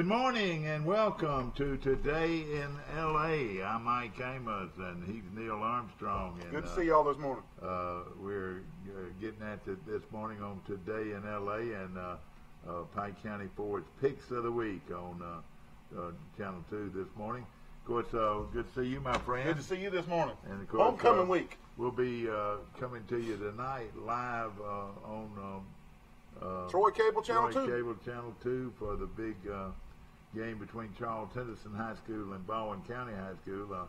morning and welcome to Today in L.A. I'm Mike Amos and he's Neil Armstrong. And, good to see y'all this morning. We're getting at this morning on Today in L.A. and Pike County Ford's Picks of the Week on Channel 2 this morning. Of course, good to see you, my friend. Good to see you this morning. And of course, homecoming week. We'll be coming to you tonight live on Troy Cable Channel 2. Troy Cable Channel 2 for the big game between Charles Henderson High School and Baldwin County High School,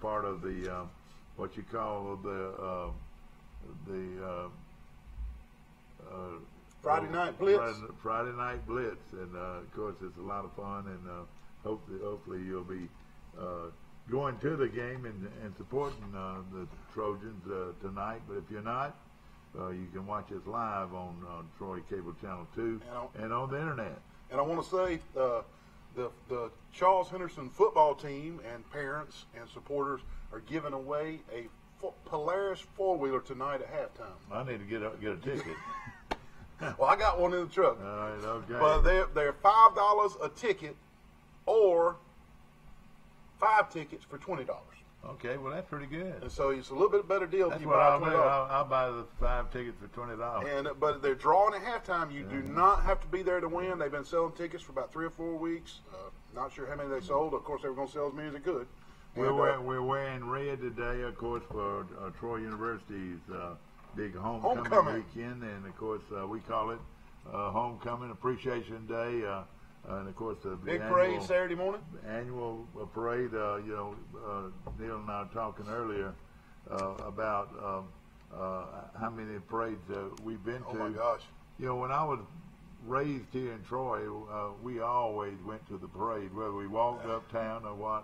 part of the what you call the Friday Night Blitz. Friday Night Blitz, and of course it's a lot of fun, and hopefully you'll be going to the game and supporting the Trojans tonight. But if you're not, you can watch us live on Troy Cable Channel 2 and on the internet. And I want to say the Charles Henderson football team and parents and supporters are giving away a Polaris four-wheeler tonight at halftime. I need to get a ticket. Well, I got one in the truck. All right, okay. But they're $5 a ticket, or 5 tickets for $20. Okay, well that's pretty good. And so it's a little bit better deal. That's if you what buy I'll do. $20. I'll buy the 5 tickets for $20. But they're drawing at halftime. You do not have to be there to win. They've been selling tickets for about 3 or 4 weeks. Not sure how many they sold. Of course, they were going to sell as many as they could. We're wearing red today, of course, for Troy University's big homecoming weekend, and of course we call it Homecoming Appreciation Day. And of course, the big parade Saturday morning. Annual parade. Neil and I were talking earlier about how many parades we've been to. Oh my gosh! When I was raised here in Troy, we always went to the parade, whether we walked uptown or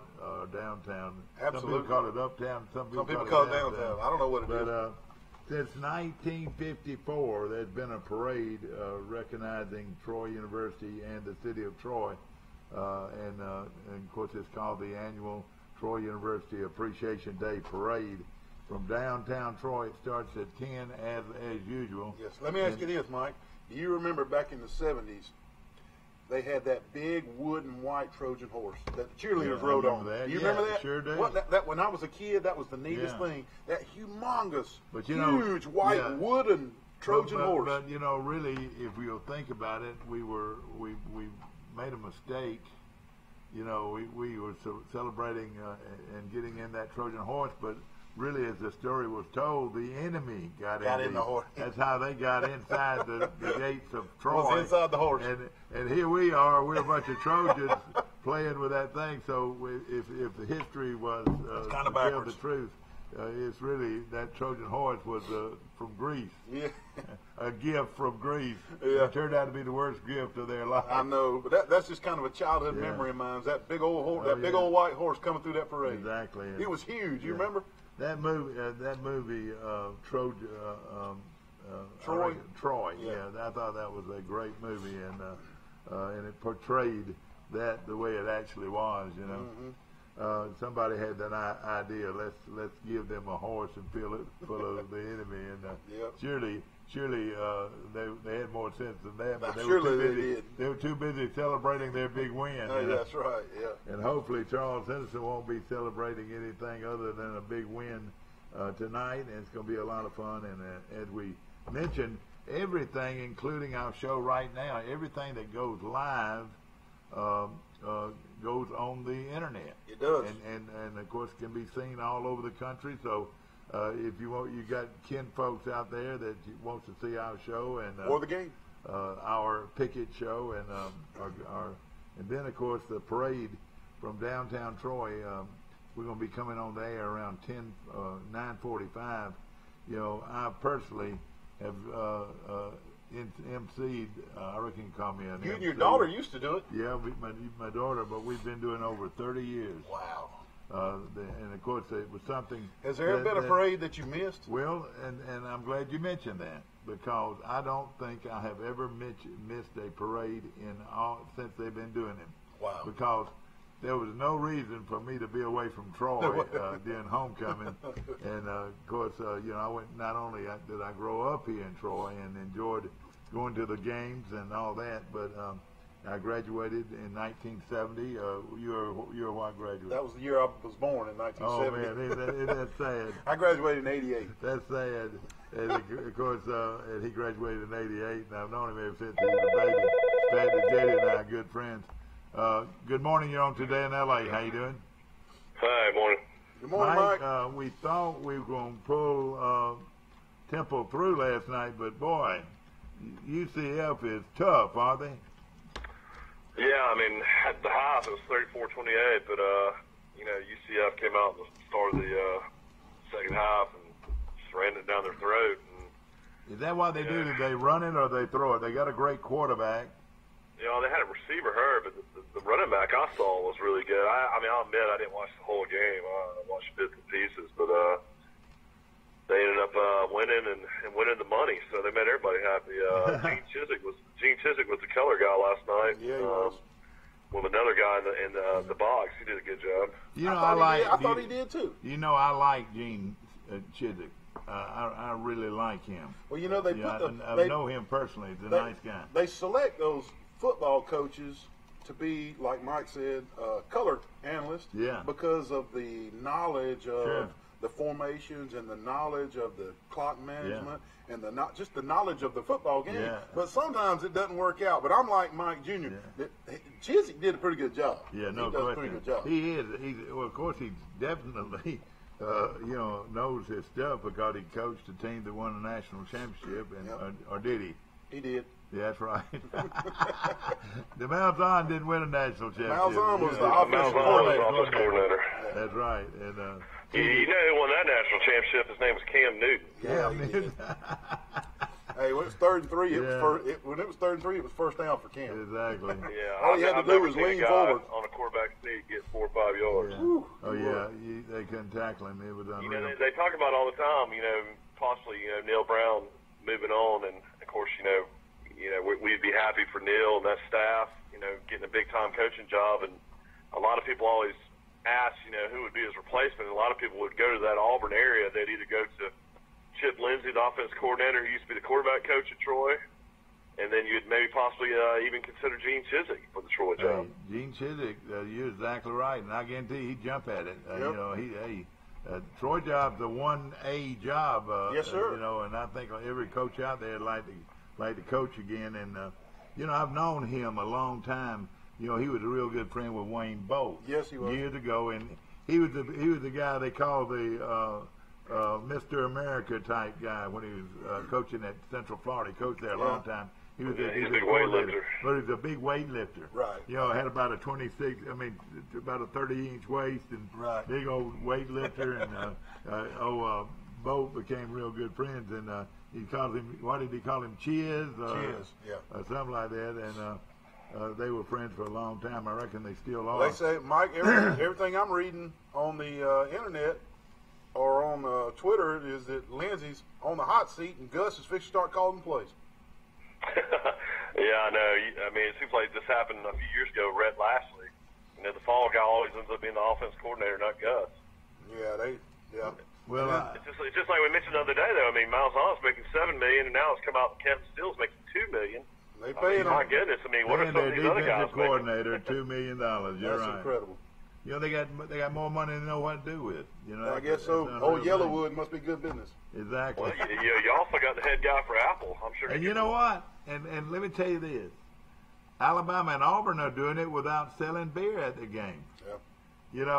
downtown. Absolutely. Some people call it uptown. Some people call it downtown. I don't know what it is. Since 1954, there's been a parade recognizing Troy University and the city of Troy, and of course it's called the annual Troy University Appreciation Day Parade. From downtown Troy, it starts at 10 as usual. Yes. Let me ask you this, Mike. Do you remember back in the 70s, they had that big wood and white Trojan horse that the cheerleaders rode on? That. Do you remember that? Sure do. That when I was a kid, that was the neatest thing. That humongous, huge white wooden Trojan horse. But really, if you'll think about it, we made a mistake. We were celebrating and getting in that Trojan horse, but really, as the story was told, the enemy got in the horse. That's how they got inside the gates of Troy. Was inside the horse. And here we are. We're a bunch of Trojans playing with that thing. So if the history was to tell the truth, it's really that Trojan horse was from Greece. Yeah. A gift from Greece. Yeah. It turned out to be the worst gift of their life. I know, but that's just kind of a childhood memory of mine. That big old horse, big old white horse coming through that parade. Exactly. It was huge. You remember? That movie, Troy. Yeah, I thought that was a great movie, and it portrayed that the way it actually was. Somebody had that idea. Let's give them a horse and fill it full of the enemy, and surely they had more sense than that. But they were too busy celebrating their big win. That's right. Yeah. And hopefully Charles Henderson won't be celebrating anything other than a big win tonight, and it's going to be a lot of fun. And as we mentioned, everything, including our show right now, everything that goes live goes on the internet. It does. And of course can be seen all over the country. So if you got kin folks out there that wants to see our show and or the game, our Pickett show, and then of course the parade from downtown Troy. We're going to be coming on the air around 9:45. I personally have MC'd. I reckon you call me an You MC. and your daughter used to do it. Yeah, my daughter, but we've been doing over 30 years. Wow. And of course, it was something. Has there ever been a parade that you missed? Well, and I'm glad you mentioned that, because I don't think I have ever missed a parade since they've been doing them. Wow. Because there was no reason for me to be away from Troy during homecoming, and of course, I went. Not only did I grow up here in Troy and enjoyed going to the games and all that, but I graduated in 1970. You're what graduate? That was the year I was born in Oh 1970. man, isn't that sad? I graduated in '88. That's sad. And of course, and he graduated in '88, and I've known him ever since he was a baby. Glad that JD and I are good friends. Good morning. You're on Today in L.A. How you doing? Hi, morning. Good morning, Mike. We thought we were going to pull Temple through last night, but boy, UCF is tough, aren't they? Yeah, I mean, at the half it was 34-28, but UCF came out at the start of the second half and just ran it down their throat. And, Is that what they do? Do they run it or they throw it? They got a great quarterback. they had a receiver hurt, but the running back I saw was really good. I mean, I'll admit I didn't watch the whole game. I watched bits and pieces, but they ended up winning and winning the money, so they made everybody happy. Gene Chiswick was the color guy last night. Yeah, he was. With another guy in the box, he did a good job. You know, I thought he did too. You know, I like Gene Chiswick. I really like him. Well, you know, they Yeah, put the I they, know him personally. He's a they, nice guy. They select those football coaches to be, like Mike said, color analysts. Yeah. Because of the knowledge of Sure. the formations and the knowledge of the clock management and not just the knowledge of the football game. Yeah. But sometimes it doesn't work out. But I'm like Mike Jr. Chiswick did a pretty good job. Yeah, no he does question. a pretty good job. He is. Well, of course, he definitely, knows his stuff because he coached a team that won a national championship, and Yep. or did he? He did. Yeah, that's right. The Malzahn didn't win a national championship. Malzahn was the Malzahn offensive was coordinator. offensive coordinator. That's right. And You know who won that national championship? His name was Cam Newton. Yeah, he did. Hey, when it was 3rd and 3, Yeah. when it was 3rd and 3, it was first down for Cam. exactly. Yeah, All he had to I've do never was seen a lean guy forward. on a quarterback sneak get 4 or 5 yards. Yeah. Whew, Oh he yeah, was. they couldn't tackle him. It was You unreal. know, they talk about all the time, possibly, Neil Brown moving on, and of course, we'd be happy for Neil and that staff, getting a big time coaching job, and a lot of people always ask, who would be his replacement, and a lot of people would go to that Auburn area. They'd either go to Chip Lindsey, the offensive coordinator, who used to be the quarterback coach at Troy, and then you'd maybe possibly even consider Gene Chiswick for the Troy job. Hey, Gene Chiswick, you're exactly right, and I guarantee he'd jump at it. Yep. Troy job's a 1A job. Yes, sir. And I think every coach out there would like to coach again. And I've known him a long time. He was a real good friend with Wayne Bolt. Yes, he was. Years ago, and he was the guy they called the Mr. America type guy when he was coaching at Central Florida. He coached there a long time. He was Yeah, he's a a big coordinator, weightlifter. but he was a big weightlifter. Right. Had about about a 30-inch waist and Right. big old weightlifter. And Bolt became real good friends, and he called him. What did he call him? Chiz. Chiz, yeah. Something like that. And they were friends for a long time. I reckon they still are. They say, Mike, everything I'm reading on the internet or on Twitter is that Lindsey's on the hot seat and Gus is fixing to start calling plays. Yeah, I know. I mean, it seems like this happened a few years ago. Rhett Lashley, the fall guy always ends up being the offense coordinator, not Gus. Yeah. Well, It's just like we mentioned the other day, though. I mean, Miles Holland's making $7 million, and now it's come out that Kevin Steele's making $2 million. They paying My him. goodness! I mean, what are and some their of these other guys defensive making? coordinator, $2 million. You're That's right. incredible. They got more money than they know what to do with. I guess so. That's Old unreal Yellowwood must be good business. thing. Exactly. Well, you also got the head guy for Apple. I'm sure. And you know what? And let me tell you this. Alabama and Auburn are doing it without selling beer at the game. Yeah.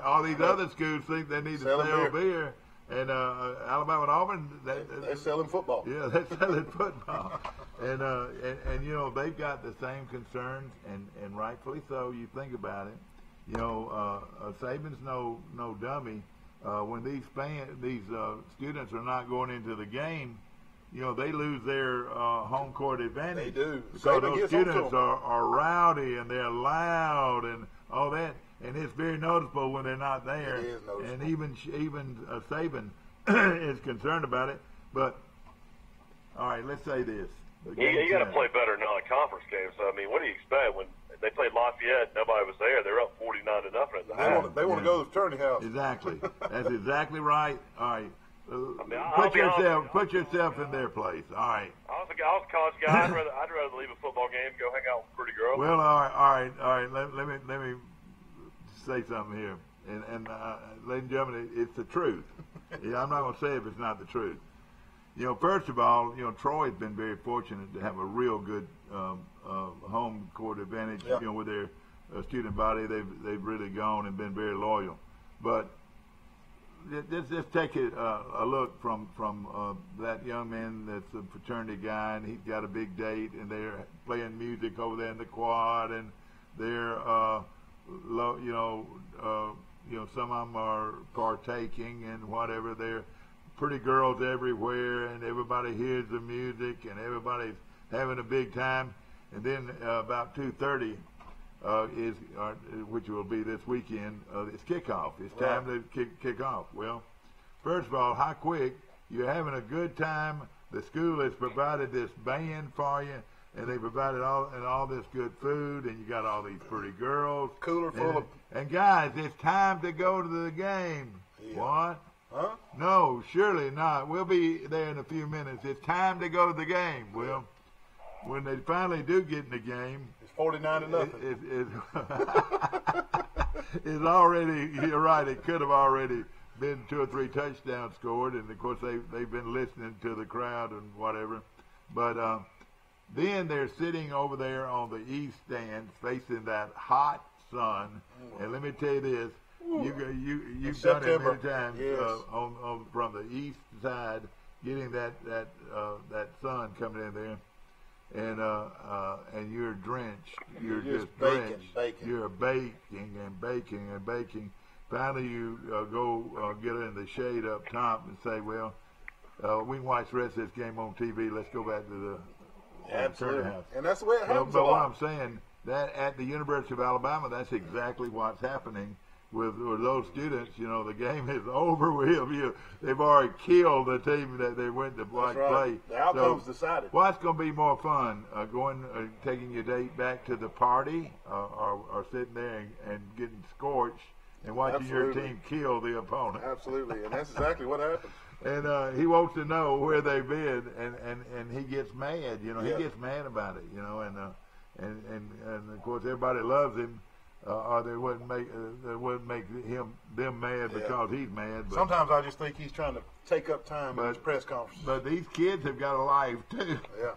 All these other schools think they need to Selling sell beer. And Alabama and Auburn, They're selling football. yeah, they're selling football. And they've got the same concerns, and rightfully so. You think about it. Saban's no dummy. When these students are not going into the game, they lose their home court advantage. They do. Because Saban those gets home to students them. are rowdy and they're loud and all that, and it's very noticeable when they're not there. It is noticeable. And even Saban is concerned about it. But all right, let's say this. You got to play better in non-conference games. I mean, what do you expect when they played Lafayette? Nobody was there. They're up 49-0 at the half. They want to go to the fraternity house. Exactly. That's exactly right. All right. put yourself in their place. All right. I was a college guy. I'd rather leave a football game and go hang out with a pretty girl. Well, all right. Let me say something here, and ladies and gentlemen, it's the truth. Yeah, I'm not going to say if it's not the truth. First of all, Troy's been very fortunate to have a real good home court advantage. Yeah. With their student body, they've really gone and been very loyal. But just take a look from that young man that's a fraternity guy, and he's got a big date, and they're playing music over there in the quad, and they're some of them are partaking and whatever. They're pretty girls everywhere, and everybody hears the music, and everybody's having a big time. And then about 2:30 which will be this weekend, it's kickoff. It's time to kick off. Well, first of all, how quick you're having a good time. The school has provided this band for you, and they provided all this good food, and you got all these pretty girls. Cooler full of. And guys, it's time to go to the game. Yeah. What? Huh? No, surely not. We'll be there in a few minutes. It's time to go to the game. Well, when they finally do get in the game, It's 49-0. It's already. You're right. It could have already been 2 or 3 touchdowns scored, and of course they've been listening to the crowd and whatever. But then they're sitting over there on the east stand, facing that hot sun. And let me tell you this: you've done it many times. Yes. From the east side, getting that sun coming in there. And you're drenched. You're just drenched. baking. You're baking and baking and baking. Finally, you go get in the shade up top and say, "Well, we can watch the rest of this game on TV. Let's go back to the Absolutely. house." And that's the way it happens. But a what lot. I'm saying, that at the University of Alabama, that's exactly what's happening with those students. The game is over with. They've already killed the team that they went to watch That's right. play. The outcome's So, decided. what's going to be more fun, taking your date back to the party, or sitting there and getting scorched and watching your Absolutely. team kill the opponent? Absolutely, and that's exactly what happened. And he wants to know where they've been, and he gets mad. Yeah. He gets mad about it. And of course everybody loves him. Or they wouldn't make them mad because he's mad. But, Sometimes I just think he's trying to take up time in his press conferences. but these kids have got a life too. Yeah.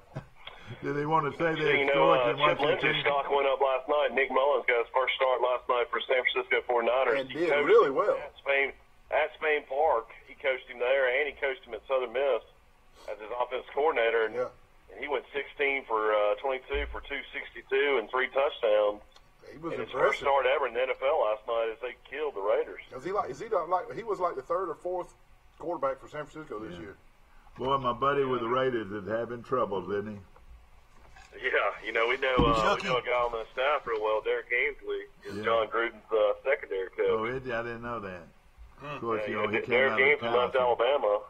Do they want to say they're Chip scorched and watch their Lindsey's team? stock went up last night. Nick Mullins got his first start last night for San Francisco 49ers. And He did coached really well. At Spain Park. He coached him there, and he coached him at Southern Miss as his offensive coordinator. And, Yeah. and he went 16 for 22 for 262 and 3 touchdowns. He was And his first impressive. start ever in the NFL last night as they killed the Raiders. He was like the 3rd or 4th quarterback for San Francisco this year. Boy, my buddy with the Raiders is having troubles, isn't he? Yeah, we know a guy on the staff real well, Derek Ainsley, is John Gruden's secondary coach. Oh, I didn't know that. Of course, he came Derek out of Ainsley left Towson. Alabama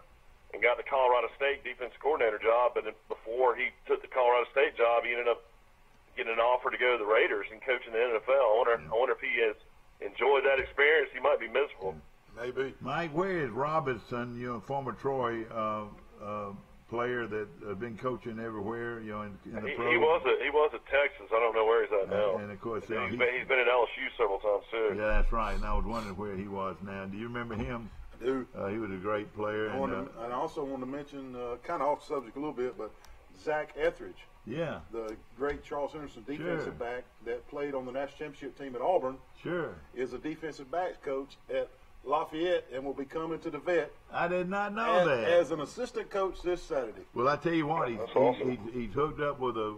and got the Colorado State defense coordinator job, but before he took the Colorado State job, he ended up getting an offer to go to the Raiders and coach in the NFL. I wonder if he has enjoyed that experience. He might be miserable. Maybe. Mike, where is Robinson? Former Troy player that been coaching everywhere. In the pro. He was at Texas. I don't know where he's at now. And of course, he's been at LSU several times too. Yeah, that's right. And I was wondering where he was now. Do you remember him? I do. He was a great player. I also want to mention, kind of off subject a little bit, but Zach Etheridge, yeah, the great Charles Henderson defensive Sure. back that played on the national championship team at Auburn, sure. is a defensive backs coach at Lafayette and will be coming to the vet I did not know that. as an assistant coach this Saturday. Well, I tell you what, That's awesome. he's hooked up with a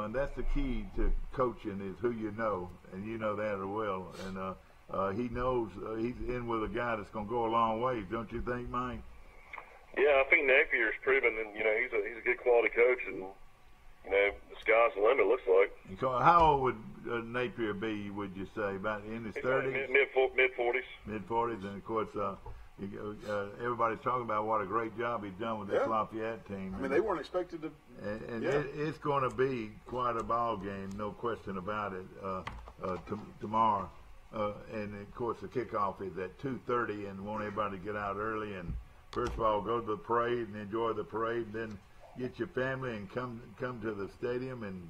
and that's the key to coaching is who you know, and you know that as well. And he knows he's in with a guy that's going to go a long way, don't you think, Mike? Yeah, I think Napier's proven that he's a good quality coach, and the sky's the limit. Looks like. So how old would Napier be? Would you say about in his 30s, mid 40s. mid 40s, and of course. Everybody's talking about what a great job he's done with this Lafayette team. I mean, they weren't expected to. And it's going to be quite a ball game, no question about it, tomorrow. And, of course, the kickoff is at 2:30, and want everybody to get out early and first of all, go to the parade and enjoy the parade, and then get your family and come to the stadium and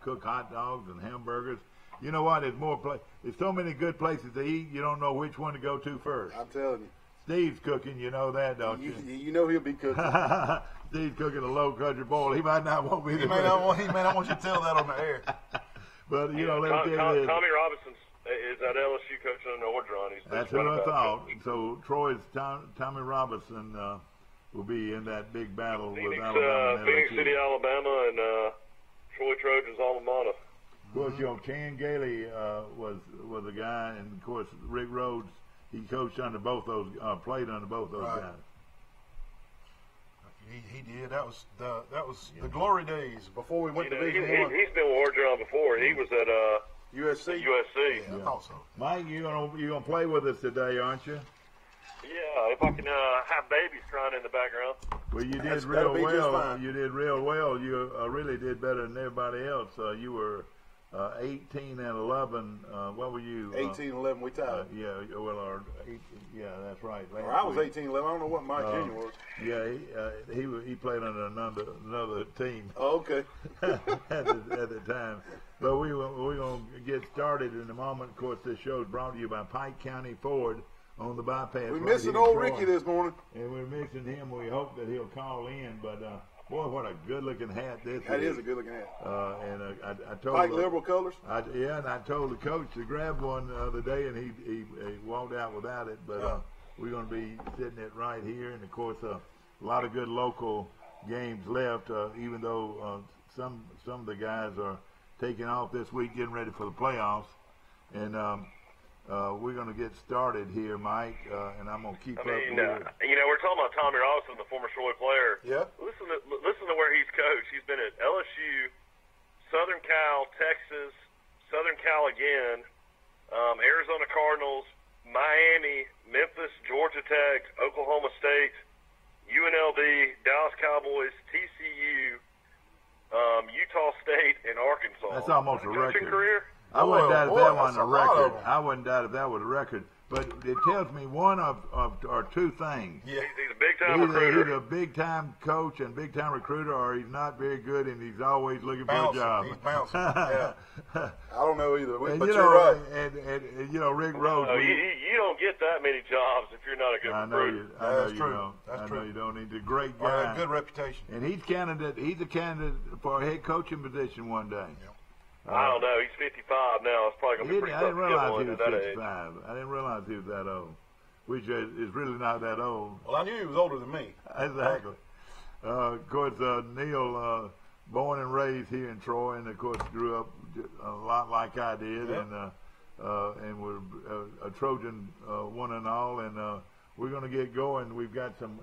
cook hot dogs and hamburgers. You know what? There's so many good places to eat. You don't know which one to go to first. I'm telling you. Steve's cooking. You know that, don't you? You know he'll be cooking. Steve's cooking a low country boil. He might not want me to. He may not want you to tell that on the air. But you know, let me tell you. Tommy Robinson is at LSU coaching in Orgeron. That's what I thought. So Troy's Tommy Robinson will be in that big battle with Alabama and Phoenix LSU. City, Alabama, and Troy Trojans alma mater. Of course, you know, Ken Gailey was a guy, and of course Rick Rhodes. He coached under both those, played under both those Right. guys. He did. That was the glory days before we went to Division One. He's been with Orgeron before. He was at USC. USC. Yeah, I thought so. Mike, you gonna play with us today, aren't you? Yeah, if I can have babies crying in the background. Well, you did That'll real be just well. fine. You did real well. You really did better than everybody else. You were 18 and 11. What were you? 18-11, we tied. Yeah, well, yeah, that's right. Or I was 18-11. I don't know what Mike Jr. was. Yeah, he played under another team Oh, okay. at the time. But we're gonna get started in a moment. Of course, this show is brought to you by Pike County Ford on the bypass. We're right missing here in old Troy. Ricky this morning. And we're missing him. We hope that he'll call in. But boy, what a good-looking hat this That is a good-looking hat. And I told Pike Liberal colors. and I told the coach to grab one the other day, and he walked out without it. But we're going to be sitting it right here, and of course, a lot of good local games left. Even though some of the guys are taking off this week, getting ready for the playoffs, and we're going to get started here, Mike. And I'm going to keep up with it. We're talking about Tommy Robinson, the former Troy player. Yeah. Listen to where he's coached. He's been at LSU, Southern Cal, Texas, Southern Cal again, Arizona Cardinals, Miami, Memphis, Georgia Tech, Oklahoma State, UNLV, Dallas Cowboys, TCU, Utah State, and Arkansas. That's almost a Coaching record. career. I wouldn't doubt if that that's wasn't a a lot of record. them. I wouldn't doubt if that was a record. But it tells me one of or two things. Yeah. He's a big-time Either recruiter. he's a big-time coach and big-time recruiter, or he's not very good and he's always looking for a Bouncing. job. He's bouncing. Yeah. I don't know either. And But you you're know, right. and you know, Rick Rhodes. You don't get that many jobs if you're not a good I know recruiter. you. I know That's you true. don't. That's I true. know you don't. He's a great All right, guy. good reputation. And he's a candidate for a head coaching position one day. Yeah. I don't know. He's 55 now. It's probably going to be pretty I tough didn't to get realize one he at was that age. 55. I didn't realize he was that old, which is really not that old. Well, I knew he was older than me. Exactly. Of course, Neil, born and raised here in Troy, and of course grew up a lot like I did, Yeah. and we're a Trojan one and all. And we're going to get going. We've got some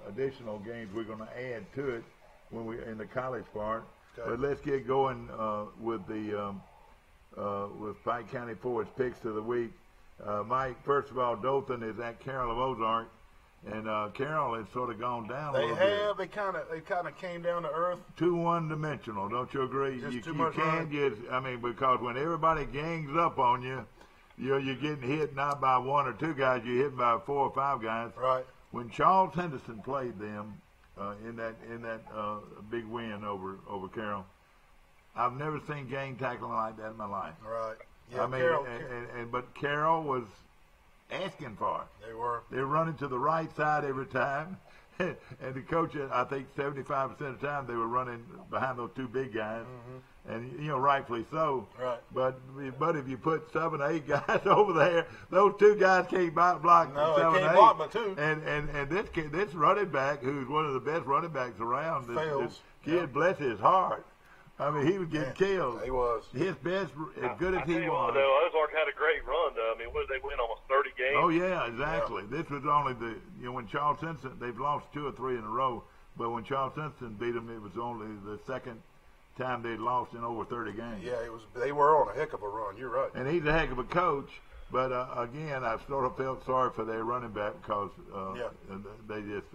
additional games we're going to add to it when we in the college part. Okay. But let's get going with the with Pike County Ford's picks of the week. Mike, first of all, Dothan is at Carroll of Ozark, and Carroll has sort of gone down a They little have. They kind of came down to earth. bit. Too one-dimensional, don't you agree? Just You too much can't running. get. I mean, because when everybody gangs up on you, you're getting hit not by one or two guys. You're hit by 4 or 5 guys. Right. When Charles Henderson played them in that big win over Carroll, I've never seen gang tackling like that in my life. Right. Yeah. I mean, Carroll, but Carroll was asking for it. they were. They're running to the right side every time. And the coach, I think 75% of the time, they were running behind those 2 big guys. And, rightfully so. Right. But if you put 7 or 8 guys over there, those 2 guys can't block No, 7 they or can't 8. block but 2. And this running back, who's one of the best running backs around, Fails. this kid, bless his heart. I mean, he was getting killed. He was. His best, as good as I he tell you what, was. though, Ozark had a great run, though. I mean, what did they win? Almost 30 games? Oh yeah, exactly. This was only when Charles Simpson, they've lost 2 or 3 in a row, but when Charles Simpson beat them, it was only the second time they'd lost in over 30 games. Yeah, it was. They were on a heck of a run. You're right. And he's a heck of a coach, but again, I sort of felt sorry for their running back because they just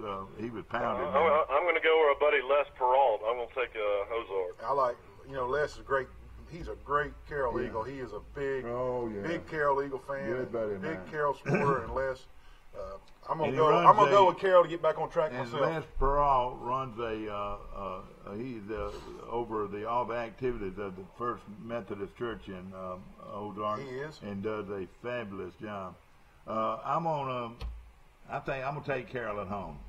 he was pounded. I'm going to go where a buddy Les Peralt. I'm going to take Ozark. I like. Les is great. He's a great Carroll Yeah. Eagle. He is a big Oh, yeah. Big Carroll Eagle fan. Good buddy of Big mine. Carroll supporter, and Les. I'm I'm gonna And he go. runs I'm gonna go a- with Carroll to get back on track And myself. Les Peralt runs he's over all the activities of the First Methodist Church in Old Dark. He is. And does a fabulous job. I think I'm gonna take Carroll at home,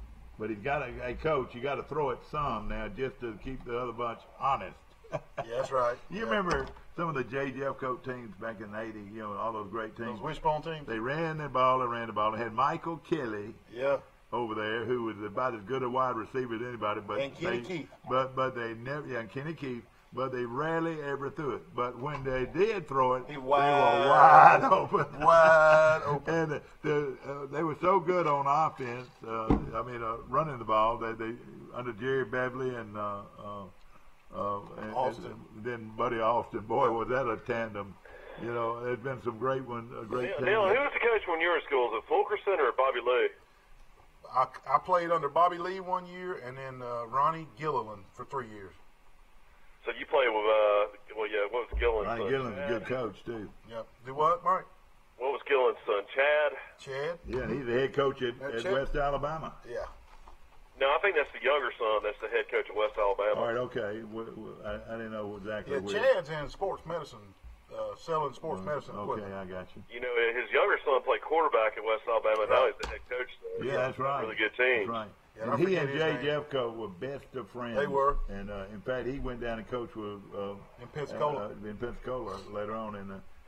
but he's got a coach. You got to throw it some now just to keep the other bunch honest. Yeah, that's right. You Yeah. remember some of the J. Jeffcoat teams back in the '80s? You know, all those great teams. Those wishbone teams. They ran the ball. They ran the ball. They had Michael Kelly Yeah. over there, who was about as good a wide receiver as anybody. But And Kenny Keith. But they never, and Kenny Keith. But they rarely ever threw it. But when they did throw it, they were wide open. Wide open. And they were so good on offense. Running the ball. They under Jerry Beverly and Austin. and then Buddy Austin. Boy, was that a tandem. You know, there's been some great ones. Great teams. Neil, who was the coach when you were in school? Was it Fulkerson or Bobby Lee? I played under Bobby Lee 1 year, and then Ronnie Gilliland for 3 years. So you played with, what was Gillen's Ronnie son? Gillen's a good coach too. Yep. Do what, Mike? What was Gillen's son? Chad? Chad? Yeah, he's the head coach at Chad? West Alabama. Yeah. No, I think that's the younger son. That's the head coach at West Alabama. All right, okay. I didn't know exactly. Yeah, where. Chad's in sports medicine, selling sports medicine Okay, equipment. I got you. You know, his younger son played quarterback at West Alabama. Now he's the head coach there. Yeah, that's right. Really good team. That's right. Yeah, I And he forget and his Jay name. Jeffcoat were best of friends. They were. And in fact, he went down and coached with In Pensacola. in Pensacola later on.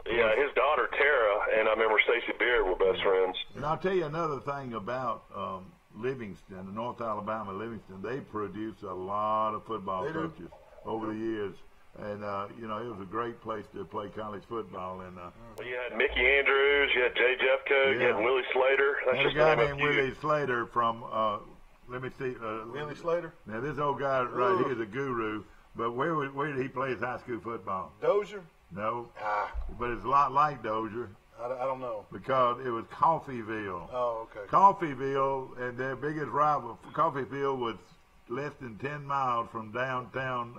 Yeah, his daughter Tara and I remember Stacey Beard were best friends. And I'll tell you another thing about Livingston, North Alabama, Livingston. They produce a lot of football They do. coaches over the years. And, it was a great place to play college football. And Well, you had Mickey Andrews, you had Jay Jeffcoat, you Yeah. had Willie Slater. That's and a just guy to name named a few. Willie Slater from, let me see. Willie Slater? Now, this old guy right Ugh. here is a guru. But where did he play his high school football? Dozier? No. Ah, But it's a lot like Dozier I don't know. because it was Coffeyville. Oh, okay. Coffeyville, and their biggest rival, Coffeyville, was less than 10 miles from downtown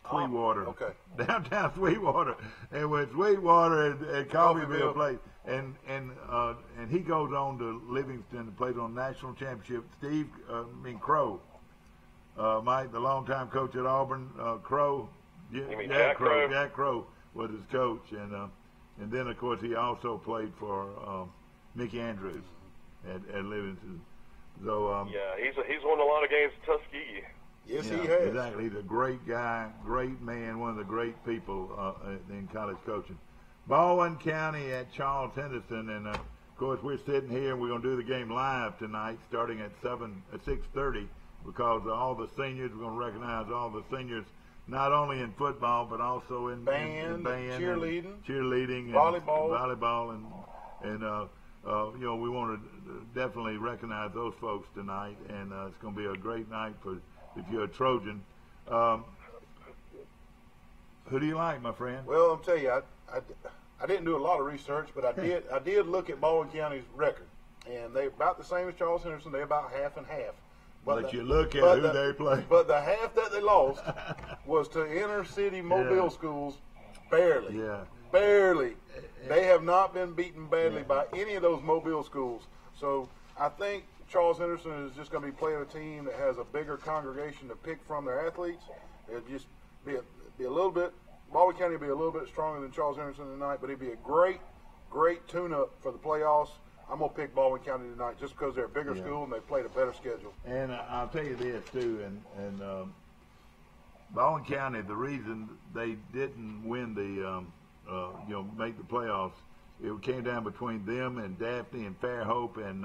Sweetwater. Okay. Downtown Sweetwater. And when Sweetwater and Coffeyville Coffeyville. played, and he goes on to Livingston and plays on national championship. Crow. Mike, the longtime coach at Auburn, Crow. You mean Jack Crow? Jack Crow was his coach, and then of course he also played for Mickey Andrews at Livingston. So Yeah, he's won a lot of games at Tuskegee. Yes, yeah, he has. exactly. He's a great guy, great man, one of the great people in college coaching. Baldwin County at Charles Henderson, and of course we're sitting here and we're going to do the game live tonight, starting at 6:30, because all the seniors, we're going to recognize all the seniors, not only in football but also in Band, in band, cheerleading, and volleyball, and we want to definitely recognize those folks tonight, and it's going to be a great night for if you're a Trojan. Who do you like, my friend? Well, I'll tell you, I didn't do a lot of research, but I did look at Baldwin County's record, and they're about the same as Charles Henderson. They're about half and half. But you look at who they play. But the half that they lost was to inner city Mobile schools, barely. Yeah. Barely. They have not been beaten badly by any of those Mobile schools. So I think Charles Henderson is just going to be playing a team that has a bigger congregation to pick from their athletes. It'll just be a little bit. Baldwin County will be a little bit stronger than Charles Henderson tonight, but it'd be a great tune-up for the playoffs. I'm going to pick Baldwin County tonight just because they're a bigger school and they played a better schedule. And I'll tell you this, too, and Baldwin County, the reason they didn't win make the playoffs, it came down between them and Daphne and Fairhope and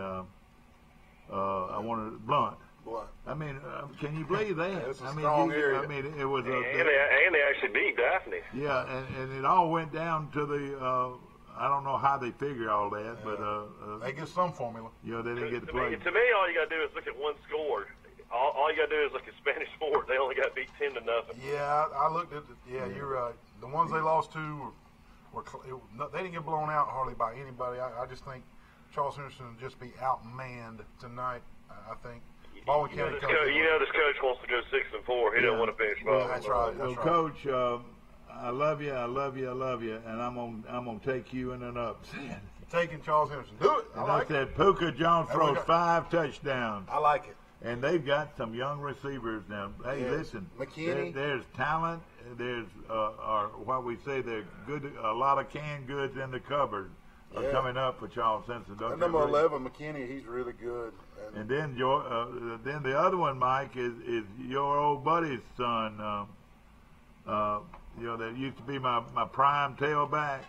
Blunt. Blunt. I mean, can you believe that? It's a I mean, strong area. I mean, it was And they actually beat Daphne. yeah, and it all went down to the. I don't know how they figure all that, but They get some formula. they didn't get to To play. me, all you got to do is look at one score. All you got to do is look at Spanish Fort. They only got beat 10-0. Yeah, I looked at you're right. The ones they lost to they didn't get blown out hardly by anybody. I just think Charles Henderson will just be outmanned tonight. I think Baldwin County This coach wants to go 6-4. He doesn't want to finish bottom. That's right. Well, Coach, I love you, and I'm gonna take you in an upset. Taking Charles Henderson. Do it. I And like I it. said Puka Jones And we throws got- 5 touchdowns, I like it. and they've got some young receivers now. Hey, Yes. listen, McKinney. there's talent. There's or what we say, there's good. A lot of canned goods in the cupboard are Yeah. coming up for Charles Henderson. Don't And you number agree? 11, McKinney, he's really good. And then then the other one, Mike, is your old buddy's son. That used to be my prime tailback.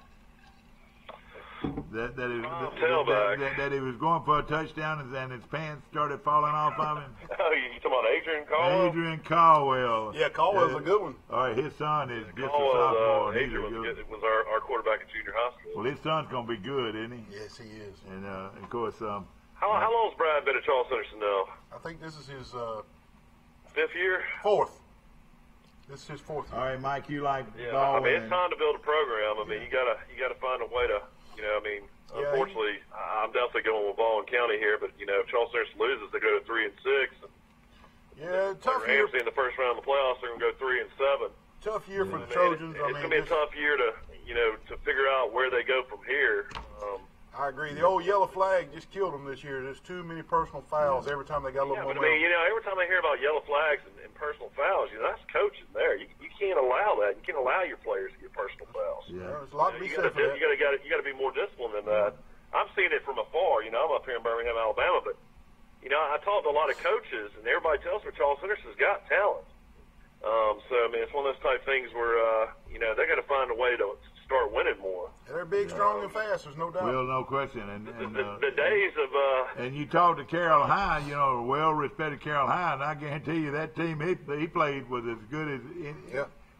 That he was going for a touchdown and his pants started falling off of him. Oh, you talking about Adrian Caldwell? Adrian Caldwell. Yeah, Caldwell's a good one. All right, his son is just a Caldwell, sophomore. He's Adrian a good. was our quarterback at junior high school. Well, his son's gonna be good, isn't he? Yes, he is. And of course, How long's Brad been at Charles Henderson now? I think this is his 5th year? 4th. This is his 4th year. all right, Mike, you like Yeah, ball I mean, and- it's time to build a program. I mean, you gotta find a way to, Yeah, unfortunately, I'm definitely going with Baldwin County here, but if Charles Henderson loses, they go to 3-6. Yeah, tough year. Ramsey in the first round of the playoffs, they're gonna go 3-7. Tough year for the I mean, Trojans. It's gonna be a tough year to figure out where they go from here. I agree. The old yellow flag just killed them this year. There's too many personal fouls every time they got a little Yeah, but momentum. I mean, every time I hear about yellow flags and personal fouls, that's coaching there. You can't allow that. You can't allow your players to get personal fouls. Yeah. There's a lot to be You said for that. gotta be more disciplined than that. I'm seeing it from afar. I'm up here in Birmingham, Alabama, but I talk to a lot of coaches, and everybody tells me Charles Henderson's got talent. So I mean, it's one of those type things where they got to find a way to start winning more. They're big, strong, and fast. There's no doubt. Well, no question. And The days of and you talk to Carroll High, well-respected Carroll High, and I guarantee you that team he played was as good as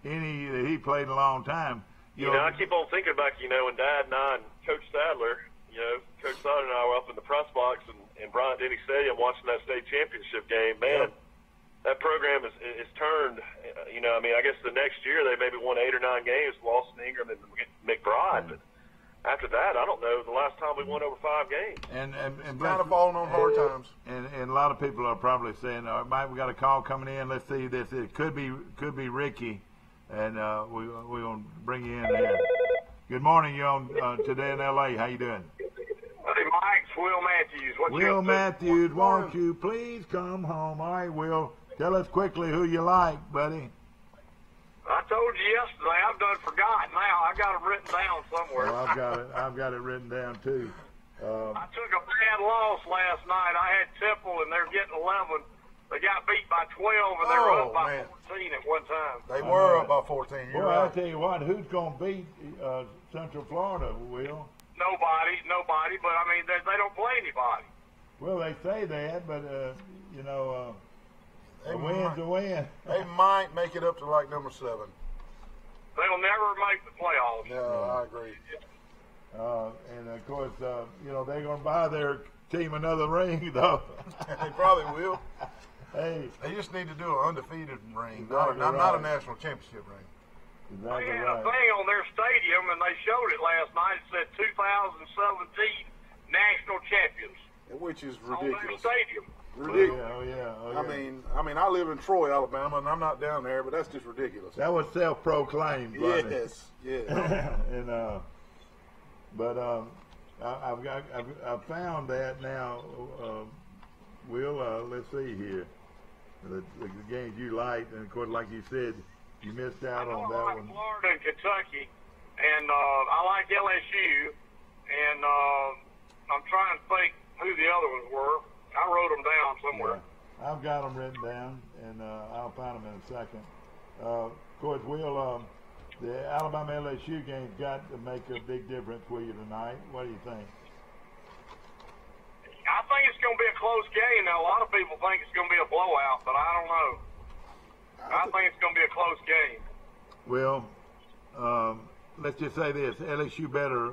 any that he played in a long time. I keep on thinking back, when Dad and I and Coach Sadler, Coach Sadler and I were up in the press box in Bryant-Denny Stadium watching that state championship game. Man, that program is turned. I guess the next year they maybe won 8 or 9 games, lost to Ingram and McBride. But after that, I don't know the last time we won over 5 games. And Kind of falling on hard times. And a lot of people are probably saying, "All right, Mike, we got a call coming in. Let's see this. It could be Ricky, and we're gonna bring you in here." Good morning. You're on Today in L.A. How you doing? Hey, Mike, it's Will Matthews. What you Will up to? Matthews, won't you please come home? All right, Will, tell us quickly who you like, buddy. I told you yesterday. I've done forgot now. I got them written down somewhere. Well, I've got it written down too. I took a bad loss last night. I had Temple, and they're getting 11. They got beat by 12, and they were Oh, up by man. 14 at one time. They were up by 14. You're Well, I'll right. tell you what, who's gonna beat Central Florida, Will? Nobody. But I mean, they don't play anybody. Well, they say that, but They a win's a win. They might make it up to like number 7. They'll never make the playoffs. No, I agree. And of course, they're gonna buy their team another ring, though. They probably will. Hey, They just need to do an undefeated ring, Exactly not a right. national championship ring. They exactly had a right. thing on their stadium, and they showed it last night. It said 2017 national champions Which is on their ridiculous. stadium. Ridiculous. Oh yeah. I mean, I live in Troy, Alabama, and I'm not down there, but that's just ridiculous. That was self-proclaimed, wasn't it? Yes. And I've found that now. Will let's see here. The games you liked, and of course, like you said, you missed out I on know I that like one. Florida and Kentucky, and I like LSU, and I'm trying to think who the other ones were. I wrote them down somewhere. Yeah, I've got them written down, and I'll find them in a second. Of course, the Alabama LSU game's got to make a big difference for you tonight. What do you think? I think it's going to be a close game. Now, a lot of people think it's going to be a blowout, but I don't know. I think it's going to be a close game. Well, let's just say this: LSU better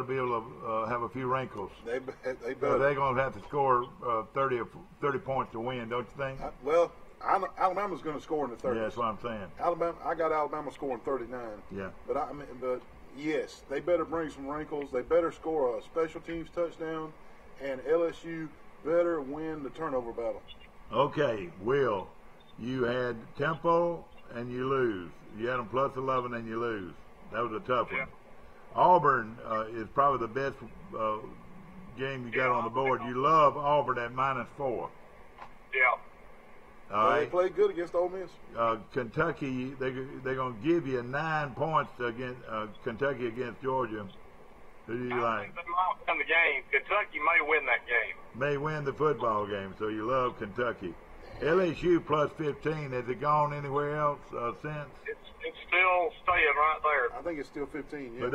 be able to have a few wrinkles. They They're better. going to have to score 30 points to win, don't you think? Well, Alabama's going to score in the 30s. Yeah, that's what I'm saying. I got Alabama scoring 39. Yeah. But yes, they better bring some wrinkles. They better score a special teams touchdown, and LSU better win the turnover battle. Okay, Will, you had Temple, and you lose. You had them plus 11 and you lose. That was a tough one. Yeah. Auburn is probably the best game you got on the board. You love Auburn at -4. Yeah. All They right. played good against Ole Miss. Kentucky, they're going to give you 9 points against Kentucky against Georgia. Who do you I like? think they might win the game. Kentucky may win that game. May win the football game, so you love Kentucky. LSU plus 15. Has it gone anywhere else since? It's still staying right there. I think it's still 15. Yeah, But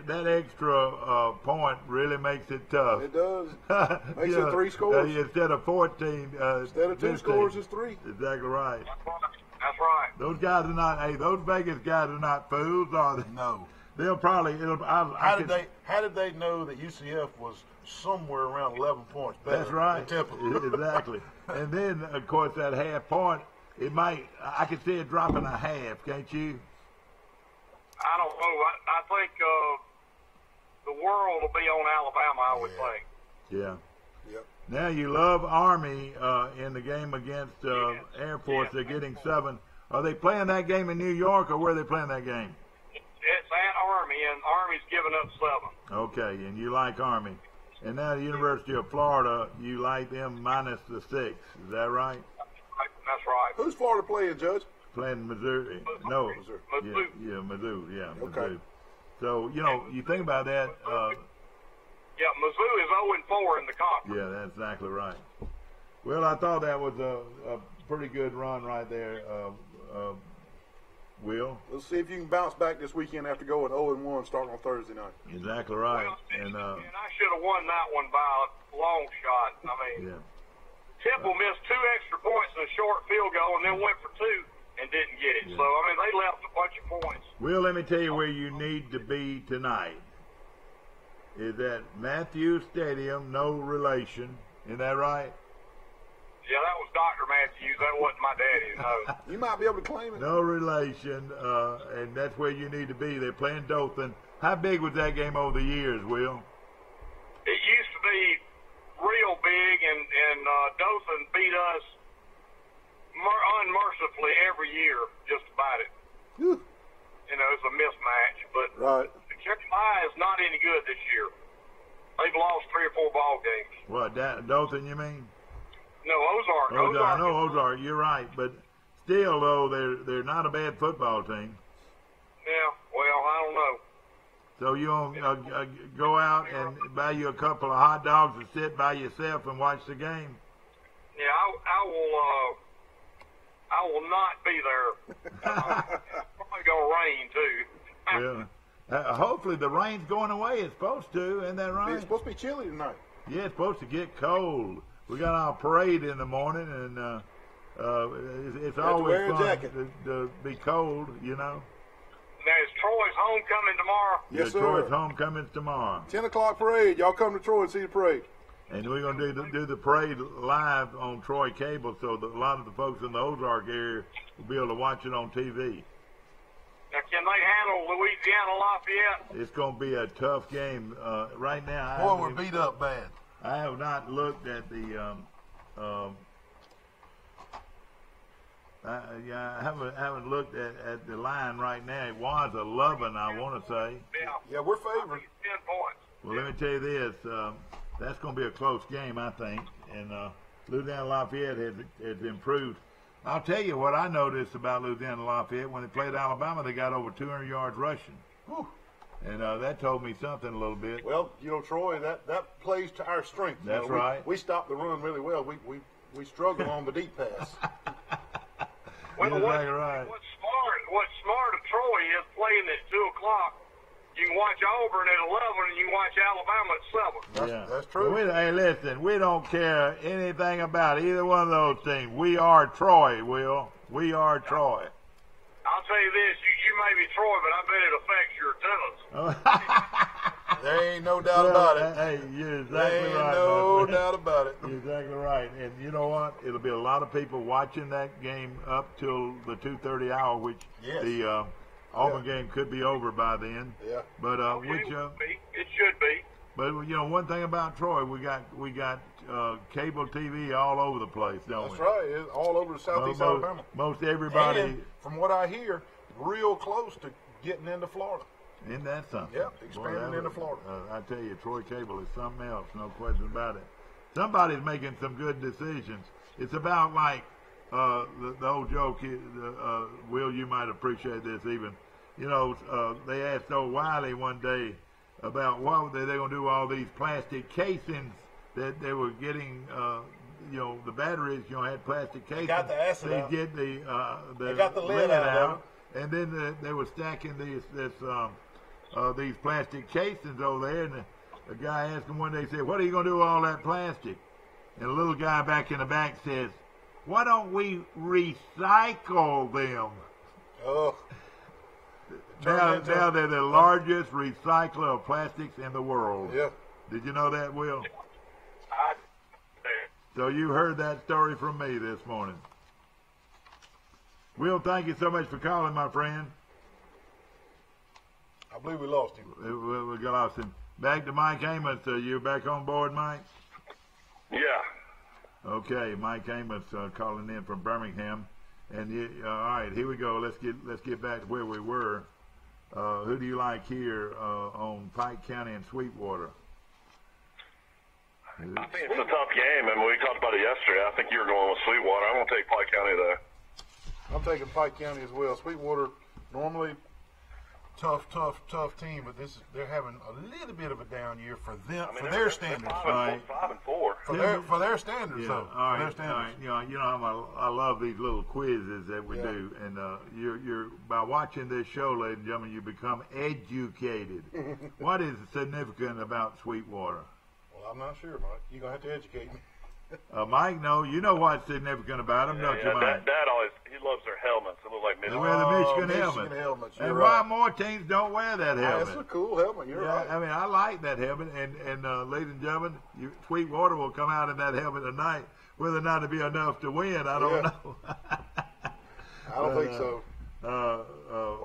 that extra point really makes it tough. it does. Makes You know, it 3 scores. Instead of 14. Instead of 2 15. scores, it's 3. Exactly right. That's right. Those guys are not. Hey, those Vegas guys are not fools, are they? No. They'll probably. How did they know that UCF was somewhere around 11 points better That's right. than Temple? Exactly. And then, of course, that half point. It might. I could see it dropping a half. Can't you? I don't know. I think the world will be on Alabama, I would think. Yeah. Yep. Now you love Army in the game against Air Force. They're getting 7. Are they playing that game in New York, or where are they playing that game? It's at Army, and Army's giving up 7. Okay, and you like Army. And now the University of Florida, you like them minus the 6. Is that right? That's right. Who's Florida playing, Judge? Playing Missouri. No. Missouri. Mizzou. Yeah, Mizzou. Yeah, Okay. Mizzou. So, you know, you think about that. Yeah, Mizzou is 0-4 in the conference. Yeah, that's exactly right. Well, I thought that was a pretty good run right there, Will. Let's see if you can bounce back this weekend after going 0-1 starting on Thursday night. Exactly right. Well, And I should have won that one by a long shot. I mean, yeah, Temple missed 2 extra points in a short field goal and then went for 2 and didn't get it. So, I mean, they left a bunch of points. Will, let me tell you where you need to be tonight. Is at Matthews Stadium, no relation. Isn't that right? Yeah, that was Dr. Matthews. That wasn't my daddy. No. You might be able to claim it. No relation, and that's where you need to be. They're playing Dothan. How big was that game over the years, Will? It used to be real big, and Dothan beat us unmercifully every year, just about it. Whew. You know, it's a mismatch, but Right. Carolina is not any good this year. They've lost 3 or 4 ball games. What, Dothan, you mean? No, Ozark. Ozark. I know Ozark. You're right, but still, though, they're not a bad football team. Yeah, well, I don't know. So you go out and buy you a couple of hot dogs and sit by yourself and watch the game. Yeah, I will not be there. It's probably gonna rain too. Yeah. Hopefully the rain's going away. It's supposed to, isn't that right? It's supposed to be chilly tonight. Yeah, it's supposed to get cold. We got our parade in the morning, and it's always wear a fun jacket. to be cold, you know. Now is Troy's homecoming tomorrow? Yes, Yeah, Troy's sir. homecoming's tomorrow, 10 o'clock parade. Y'all come to Troy and see the parade. and we're gonna do the parade live on Troy Cable, so that a lot of the folks in the Ozark area will be able to watch it on TV. Now, can they handle Louisiana Lafayette? It's gonna be a tough game. Right now, Boy, we're beat up bad. I have not looked at the. I haven't looked at the line right now. It was 11, I want to say. Yeah, we're I favored. think it's 10 points. Well, let me tell you this. That's going to be a close game, I think. And Louisiana Lafayette has improved. I'll tell you what I noticed about Louisiana Lafayette. When they played Alabama, they got over 200 yards rushing. Whew. And that told me something a little bit. Well, you know, Troy, that plays to our strength. You That's know, right. We stopped the run really well. We struggle on the deep pass. Well, You're exactly right. What's smart of Troy is playing at 2 o'clock. You can watch Auburn at 11, and you can watch Alabama at 7. That's true. Hey, listen, we don't care anything about either one of those teams. We are Troy, Will. We are Troy. I'll tell you this, you may be Troy, but I bet it affects your attendance. There ain't no doubt about it. Hey, you're exactly There ain't right. no my friend. doubt about it. You're exactly right. And you know what? It'll be a lot of people watching that game up till the 2:30 hour, which Yes. the Auburn game could be over by then. Yeah. But It should be. But one thing about Troy, we got cable TV all over the place, don't That's we? right. It's all over Southeast Alabama. Most everybody. And from what I hear, real close to getting into Florida. Isn't that something? Yep, expanding into Florida. I tell you, Troy Cable is something else, no question about it. Somebody's making some good decisions. It's about like the old joke, Will, you might appreciate this even. They asked old Wiley one day about what they're going to do with all these plastic casings that they were getting, the batteries, had plastic casings. Got the acid they out. get the got the lid out. And then they were stacking these plastic casings over there, and the guy asked him one day, said, "What are you going to do with all that plastic?" And the little guy back in the back says, "Why don't we recycle them?" Oh. Now they're the largest recycler of plastics in the world. Yeah. Did you know that, Will? I, So you heard that story from me this morning. Will, thank you so much for calling, my friend. I believe we lost him. We lost him. Back to Mike Amos. You back on board, Mike? Yeah. Okay, Mike Amos calling in from Birmingham. And all right, here we go. Let's get back to where we were. Who do you like here on Pike County and Sweetwater? I think it's a tough game, and we talked about it yesterday. I think you were going with Sweetwater. I'm going to take Pike County, though. I'm taking Pike County as well. Sweetwater, normally tough team, but they're having a little bit of a down year for them, for their standards. They're 5-4. For their standards, Yeah, though. all For their right, standards. all right. How I love these little quizzes that we do, and you're by watching this show, ladies and gentlemen, you become educated. What is significant about Sweetwater? Well, I'm not sure, Mike. You're gonna have to educate me. Mike, no, you know what's significant about them, don't you, Mike? Dad always loves their helmets. They look like They Michigan. wear the Michigan helmets. and You're why right. more teams don't wear that helmet? That's a cool helmet. You're Yeah, right. I mean, I like that helmet, and ladies and gentlemen, Sweetwater will come out in that helmet tonight. Whether or not it'll be enough to win, I don't know. I don't think so. Well,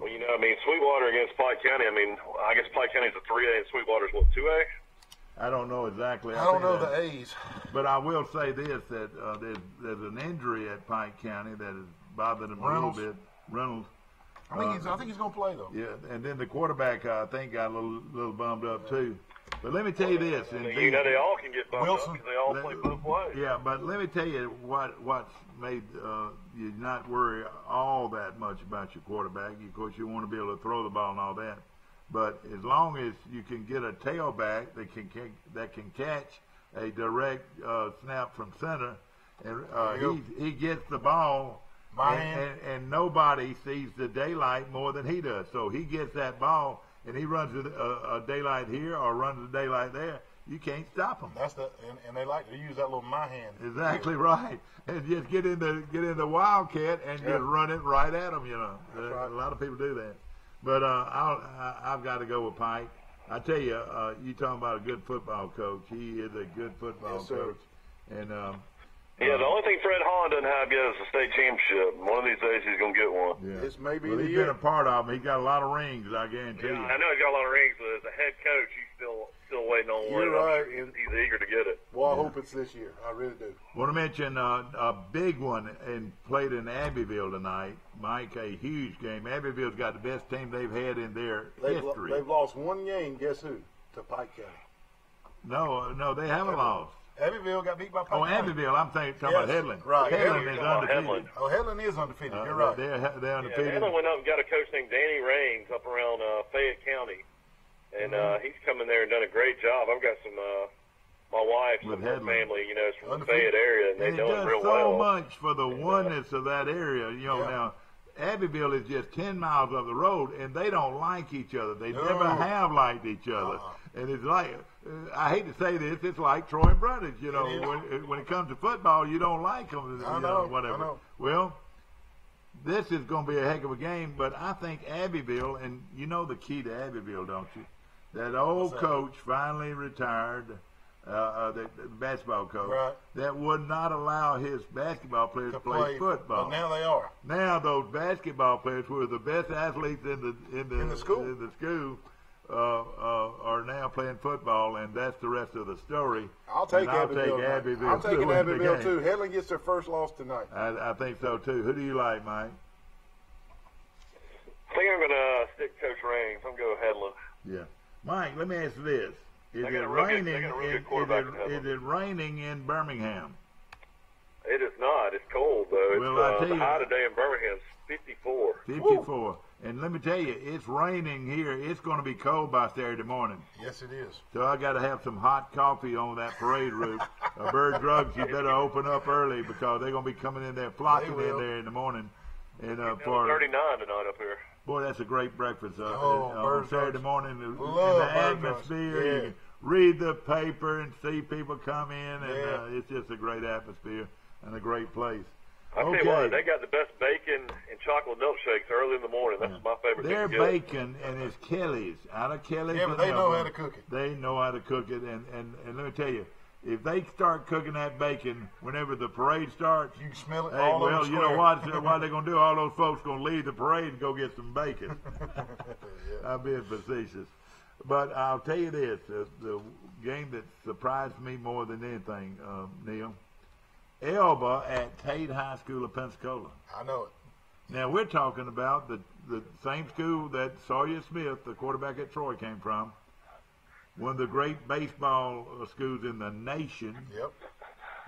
Sweetwater against Pike County. I guess Pike County's a 3A and Sweetwater's what, 2A? I don't know exactly. I don't think know that- the A's. But I will say this, that there's an injury at Pike County that has bothered him Reynolds? a little bit. Reynolds. I think he's gonna play though. Yeah, and then the quarterback, I think, got a little bummed up too. But let me tell you this. They all can get bumped Wilson. up because they all play both ways. Yeah, but let me tell you what's made you not worry all that much about your quarterback. Of course, you want to be able to throw the ball and all that. But as long as you can get a tailback that can catch a direct snap from center, and he gets the ball, and nobody sees the daylight more than he does. So he gets that ball, and he runs a daylight here or runs a daylight there. You can't stop him. That's and they like to use that little my hand. Exactly right, and just get in the wildcat and just run it right at them. Right. A lot of people do that. But I've got to go with Pike. I tell you, you talking about a good football coach. He is a good football coach. And the only thing Fred Holland doesn't have yet is a state championship. One of these days he's going to get one. yeah. This may be well, the he's year. been a part of them. He's got a lot of rings, I guarantee you. I know he's got a lot of rings, but as a head coach, he's still waiting on one. You're right. He's eager to get it. Well, I hope it's this year. I really do. Want to mention a big one and played in Abbeville tonight. Mike, a huge game. Abbeville's got the best team they've had in their history. They've lost one game. Guess who? To Pike County. No, they haven't lost. Abbeville got beat by Pike Oh, County. Abbeville. I'm talking about Yes, Headland. right. Headland is Headland. undefeated. Oh, Headland is undefeated. You're right. They're Yeah, undefeated. Headland went up and got a coach named Danny Raines up around Fayette County. And he's come in there and done a great job. I've got some, my wife, some of her Headland. family, is from the Undefeated. Fayette area, and And they it know it does real so well. much for the oneness of that area. Now, Abbeville is just 10 miles up the road, and they don't like each other. They No. never have liked each other. And it's like, I hate to say this, it's like Troy and Brundage. It is. When it comes to football, you don't like them. I know, whatever. I know. Well, this is going to be a heck of a game, but I think Abbeville, and you know the key to Abbeville, don't you? That old that? coach finally retired. The basketball coach Right. that would not allow his basketball players to play football. But now they are. Now those basketball players who are the best athletes in the In the school. are now playing football, and that's the rest of the story. I'll take I'll Abbeville. take Abbeville. I'm taking to win the Abbeville game. too. Headland gets their first loss tonight. I think so too. Who do you like, Mike? I think I'm going to stick Coach Raines. I'm going to go Headland. Yeah, Mike. Let me ask you this: Is They it got a real good- raining? they got a real good quarterback in Is Headland. it raining in Birmingham? It is not. It's cold, though. It's, Well, I tell the you- high today in Birmingham is 54. 54. And let me tell you, it's raining here. It's going to be cold by Saturday morning. Yes, it is. So I got to have some hot coffee on that parade route. Bird Drugs, you better open up early because they're going to be coming in there, flocking They in will. there in the morning. And It's for 39 tonight up here. boy, that's a great breakfast Oh, on Bird Saturday Drugs. morning. And Love the Bird Drugs. atmosphere, Yeah. you can read the paper and see people come in, and Yeah. it's just a great atmosphere and a great place. I tell you what, they got the best bacon and chocolate milkshakes early in the morning. That's my favorite Their thing to get. bacon and it's Kelly's out of Kelly's. Yeah, but they know how to cook it. They know how to cook it, and let me tell you, if they start cooking that bacon whenever the parade starts, You can smell it hey, all over well, the you know square. what they're gonna do? All those folks gonna leave the parade and go get some bacon. I'm being facetious, but I'll tell you this: the game that surprised me more than anything, Neil. Elba at Tate High School of Pensacola. I know it. Now, we're talking about the same school that Sawyer Smith, the quarterback at Troy, came from. One of the great baseball schools in the nation. Yep.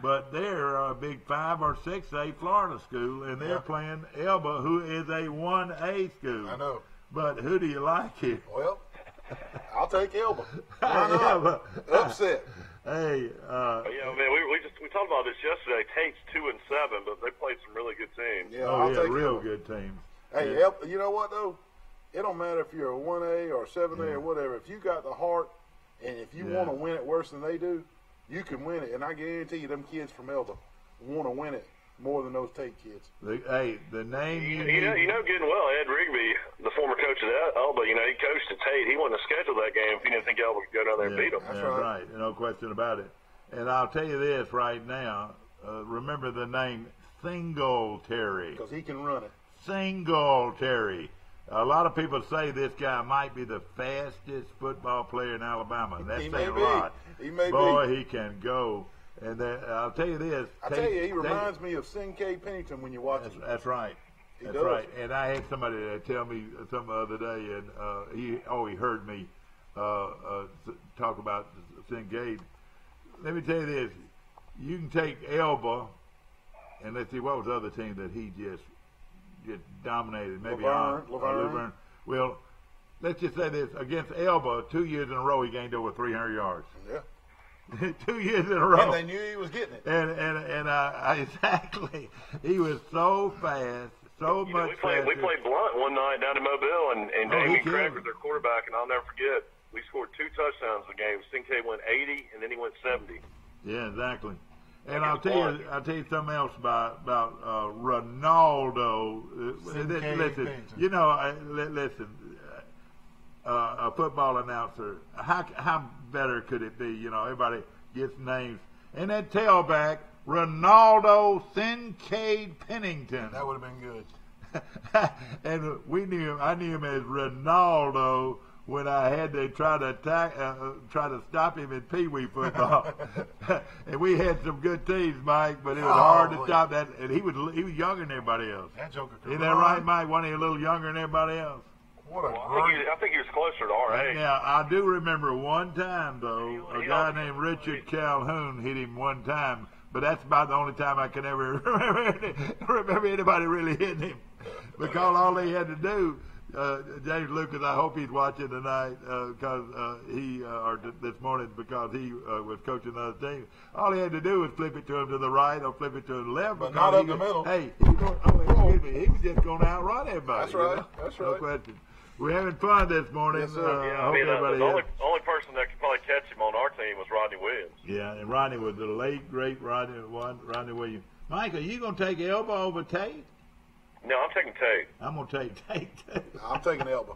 But they're a big 5 or 6A Florida school, and they're Yeah. playing Elba, who is a 1A school. I know. But who do you like here? Well, I'll take Elba. Why not? Elba. Upset. Hey, Yeah, man, we talked about this yesterday. Tate's 2-7, but they played some really good teams. Yeah, oh I'll yeah, take real Elba. good teams. Hey, Yeah. you know what though? It don't matter if you're a 1A or 7A or whatever. If you got the heart, and if you Yeah. want to win it worse than they do, you can win it. And I guarantee you, them kids from Elba want to win it more than those Tate kids. Hey, the name you You know, need- getting well, Ed Rigby, the former coach at Elba, he coached at Tate. He wouldn't have scheduled that game if he didn't think Elba could go down there and beat them. That's That's right. right. No question about it. And I'll tell you this right now. Remember the name Singletary. Because he can run it. Singletary. A lot of people say this guy might be the fastest football player in Alabama. That's He saying may a lot. be. He may Boy, be. he can go. And I'll tell you this. I tell you, he reminds me of Sinclair Pennington when you watch him. That's right. He That's does. right. And I had somebody that tell me some other day, and he heard me talk about Sinclair. Let me tell you this: you can take Elba, and let's see what was the other team that he just dominated. Maybe Laverne. Well, let's just say this: against Elba, 2 years in a row, he gained over 300 yards. Yeah. 2 years in a row. And they knew he was getting it. And exactly, he was so fast, so much We played faster. Blunt one night down in Mobile, and Oh, he Damien killed Craig him. was their quarterback, and I'll never forget. We scored 2 touchdowns in the game. Sinclair went 80, and then he went 70. Yeah, exactly. And Like I'll it's tell you something else about Ronaldo. Sinclair Listen, Pennington. you know, listen. A football announcer, how better could it be? You know, everybody gets names. And that tailback, Ronaldo Kincaid Pennington. That would have been good. And I knew him as Ronaldo when I had to try to stop him in Pee Wee football. And we had some good teams, Mike, but it was hard to boy. stop that. And he was younger than everybody else. That joker could Isn't that run. right, Mike? Wasn't he a little younger than everybody else? What a Well, great. I think he was closer to our age. Now, I do remember one time, though, a He guy also- named Richard Calhoun hit him one time, but that's about the only time I can ever remember anybody really hitting him. Because all they had to do, James Lucas, I hope he's watching tonight because this morning because he was coaching another team. All he had to do was flip it to him to the right or flip it to the left. But because not up he the was- middle. Hey, he was just going to outrun everybody. That's you right. know? That's No right. question. We're having fun this morning. Yes, sir. I hope everybody the has. only person that could probably catch him on our team was Rodney Williams. Yeah, and Rodney was the late, great Rodney Williams. Mike, are you going to take Elba over Tate? No, I'm taking Tate. I'm going to take Tate, too. I'm taking Elba.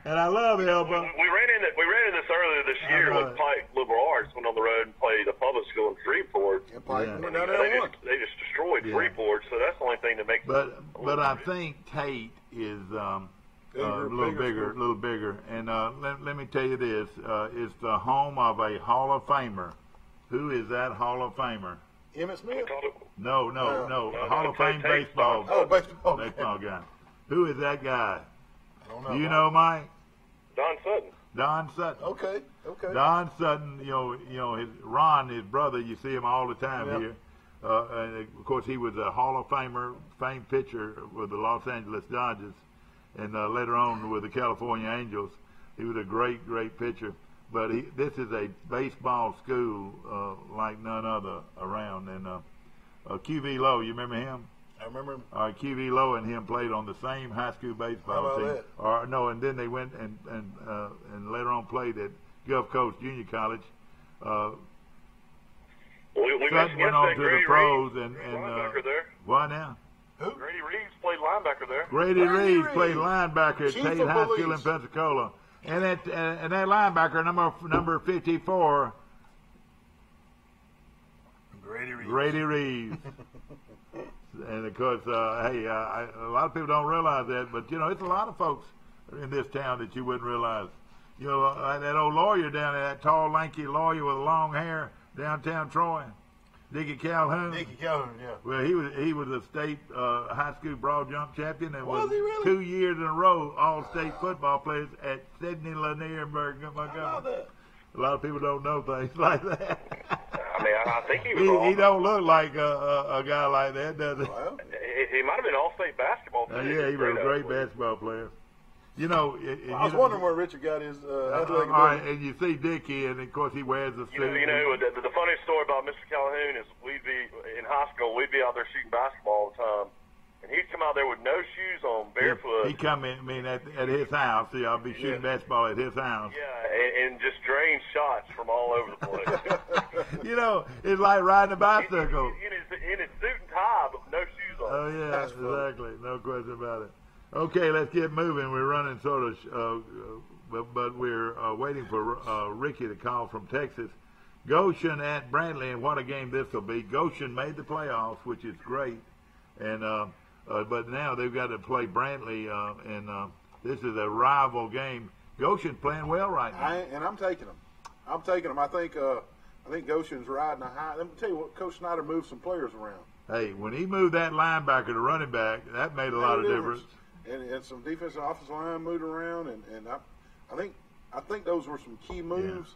And I love Elba. We ran into this earlier this year know with it. Pike Liberal Arts. Went on the road and played a public school in Freeport. And Pike Yeah. went down there and won. They just destroyed Yeah. Freeport. So that's the only thing that makes. But I think Tate is a little bigger. And let me tell you this: it's the home of a Hall of Famer. Who is that Hall of Famer? Emmitt Smith? No. A Hall of Fame baseball. Baseball guy. Who is that guy? I don't know. Do you know, Mike? Don Sutton. Don Sutton. Okay. Don Sutton, Ron, his brother, you see him all the time here. And of course, he was a Hall of Famer, famed pitcher with the Los Angeles Dodgers, and later on with the California Angels. He was a great pitcher. But this is a baseball school like none other around. And QV Lowe, you remember him? I remember him. QV Lowe and him played on the same high school baseball team. That? And then they went and later on played at Gulf Coast Junior College. Sutton went on to the pros and linebacker there. Why now? Who? Grady Reeves played linebacker there. Grady Reeves played linebacker at Chief Tate of High Police. School in Pensacola. And that linebacker, number 54, Grady Reeves. And of course, a lot of people don't realize that, but it's a lot of folks in this town that you wouldn't realize. That old lawyer down there, that tall, lanky lawyer with long hair, downtown Troy, Dickie Calhoun. Yeah. Well, he was a state high school broad jump champion and Was he really? 2 years in a row all-state football players at Sidney Lanier in Montgomery. How about that? A lot of people don't know things like that. I mean, I think he was. He don't look like a guy like that, does he? Well, He might have been all-state basketball. Yeah, he was a great basketball player. I was wondering where Richard got his athletic all right, ability. and you see Dickie, and of course he wears the suit. The funny story about Mr. Calhoun is we'd be in high school, we'd be out there shooting basketball all the time, and he'd come out there with no shoes on, barefoot. He come in, at his house. See, I'll be shooting basketball at his house. Yeah, and just drain shots from all over the place. It's like riding a bicycle. In his suit and tie, but no shoes on. Oh yeah, That's funny. exactly. No question about it. Okay, let's get moving. We're running sort of, but we're waiting for Ricky to call from Texas. Goshen at Brantley, and what a game this will be. Goshen made the playoffs, which is great, and but now they've got to play Brantley, and this is a rival game. Goshen's playing well right now. I'm taking them. I think Goshen's riding a high. Let me tell you what, Coach Snyder moved some players around. Hey, when he moved that linebacker to running back, that made a lot of difference. And some defensive offensive line moved around, and I think those were some key moves.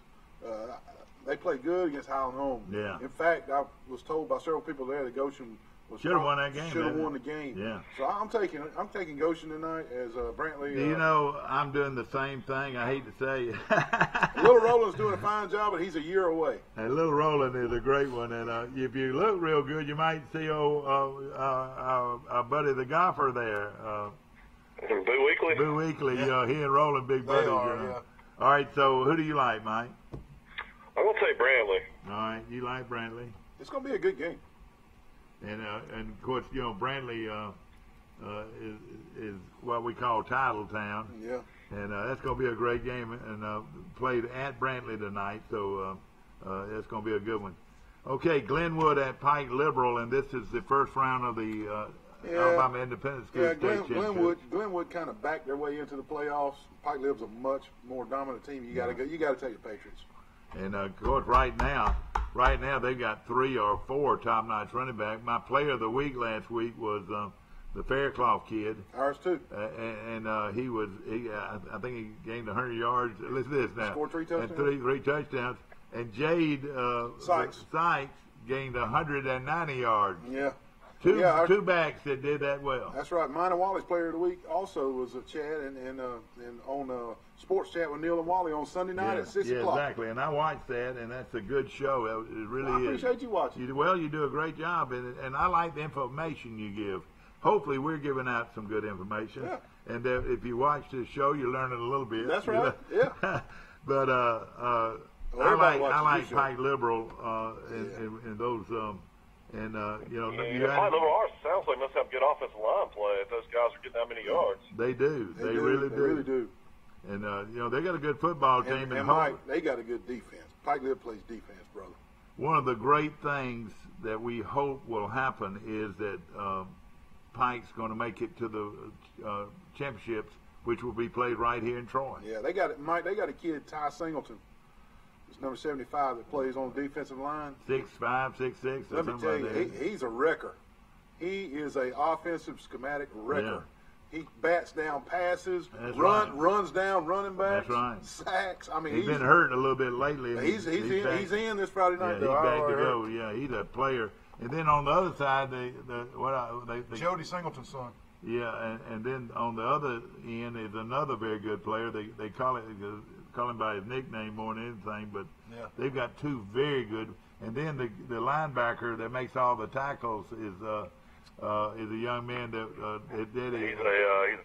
They played good against Highland Home. Yeah. In fact, I was told by several people there that Goshen Should have won that game. Should have won the game. Yeah. So I'm taking Goshen tonight as Brantley. I'm doing the same thing. I hate to say it. Little Roland's doing a fine job, but he's a year away. And Little Roland is a great one. And if you look real good, you might see our buddy the golfer there. Boo Weekly. Boo Weekly. He and Roland big buddies. They are, yeah. All right. So who do you like, Mike? I'm gonna say Brantley. All right. You like Brantley. It's going to be a good game. And of course, Brantley is what we call Title Town. Yeah. And that's going to be a great game. And played at Brantley tonight, so that's going to be a good one. Okay, Glenwood at Pike Liberal, and this is the first round of the Alabama Independent School State Championship. Glenwood kind of backed their way into the playoffs. Pike Liberal's a much more dominant team. You got to go. You got to take the Patriots. And of course, right now they've got 3 or 4 top-notch running back. My player of the week last week was the Fairclough kid. Ours too. And I think he gained 100 yards. Listen to this now. Scored 3 touchdowns. And three touchdowns. And Jade Sykes gained 190 yards. Yeah. Two backs that did that well. That's right. Mine and Wally's player of the week also was Chad, and on Sports Chat with Neil and Wally on Sunday night at 6 o'clock. Yeah, exactly. And I watched that, and that's a good show. It really I is. appreciate you watching. You do a great job, and I like the information you give. Hopefully, we're giving out some good information. Yeah. And if you watch this show, you're learning a little bit. That's right. Yeah. But I like Pike Liberal in those. Pike Liberal ours sounds like must have good offensive line play if those guys are getting that many yards. They do. They really do. And they got a good football team. And Mike, they got a good defense. Pike Liberal plays defense, brother. One of the great things that we hope will happen is that Pike's going to make it to the championships which will be played right here in Troy. Yeah, they got it, Mike. They got a kid, Ty Singleton. It's number 75 that plays on the defensive line. 6'5", 6'6", or Let me something tell like you, that. he's a wrecker. He is a offensive schematic wrecker. He bats down passes, runs down running backs, That's right. sacks. I mean, He's been hurt a little bit lately. He's in this Friday night. Yeah, he's back to go. Yeah, he's a player. And then on the other side, they Jody Singleton's son. Yeah, and then on the other end is another very good player. They call him by his nickname more than anything, but they've got two very good. And then the linebacker that makes all the tackles is a young man that did it. He's a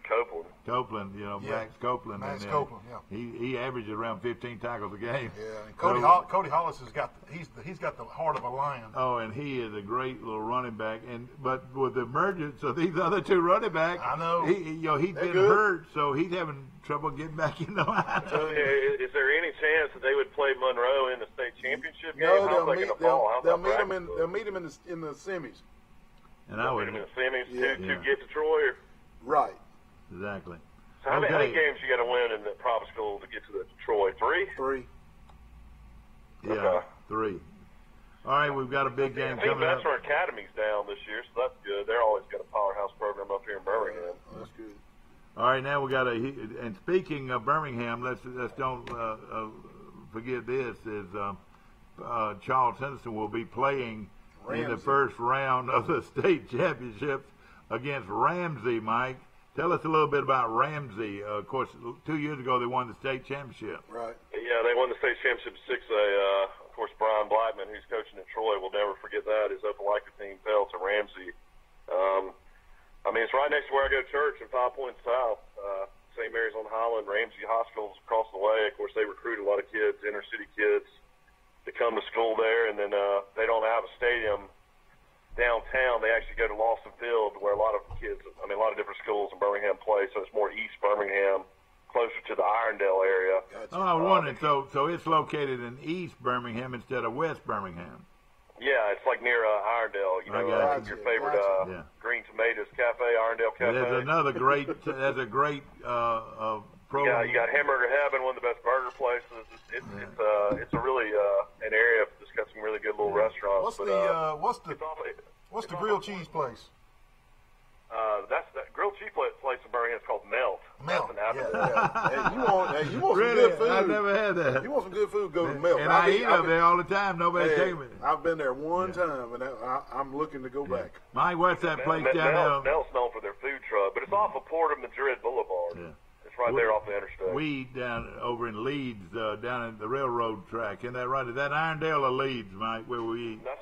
Copeland. Copeland, Max Copeland. Max Copeland, He averages around 15 tackles a game. Yeah, and Cody Hollis has got he's got the heart of a lion. Oh, and he is a great little running back. But with the emergence of these other two running backs, I know he's been hurt, so he's having trouble getting back in the line. Is there any chance that they would play Monroe in the state championship game? No, they'll meet him in the semis. And I would meet him in the semis to get to Troy. Right. Exactly. So how many games you got to win in the private school to get to the Troy? 3? 3. Yeah, Okay. 3. All right, we've got a big game I think coming up. Vassar Academy's down this year, so that's good. They're always got a powerhouse program up here in Birmingham. That's good. All right, now we got and speaking of Birmingham, let's don't forget this is Charles Henderson will be playing in the first round of the state championships against Ramsey. Mike, tell us a little bit about Ramsey. Of course, 2 years ago they won the state championship. Right. Yeah, they won the state championship 6A. Of course, Brian Blackman, who's coaching at Troy, will never forget that. His Opelika team fell to Ramsey. It's right next to where I go to church in 5 Points South. St. Mary's on Highland, Ramsey Hospital's across the way. Of course, they recruit a lot of kids, inner city kids, to come to school there. And then they don't have a stadium downtown. They actually go to Lawson Field, where a lot of kids, a lot of different schools in Birmingham play. So it's more East Birmingham, closer to the Irondale area. Gotcha. Oh, I was wondering. So it's located in East Birmingham instead of West Birmingham. Yeah, it's like near Irondale. Your favorite Green Tomatoes Cafe, Irondale Cafe. There's another great. There's a great program. Yeah, you got Hamburger Heaven, one of the best burger places. It's a really an area that's got some really good little restaurants. What's the grilled cheese place? That grilled cheese place in Birmingham is called Melt. Melt. That's an Hey, you want Really? some good food? I've never had that. You want some good food? Go to Melt. And I eat up there all the time. Nobody's taking me. I've been there one time, and I'm looking to go back. Mike, what's that place down there? Melt's known for their food truck, but it's off of Port of Madrid Boulevard. Yeah. It's right there off the interstate. We down over in Leeds, down at the railroad track. Isn't that right? Is that Irondale or Leeds, Mike, where we eat? That's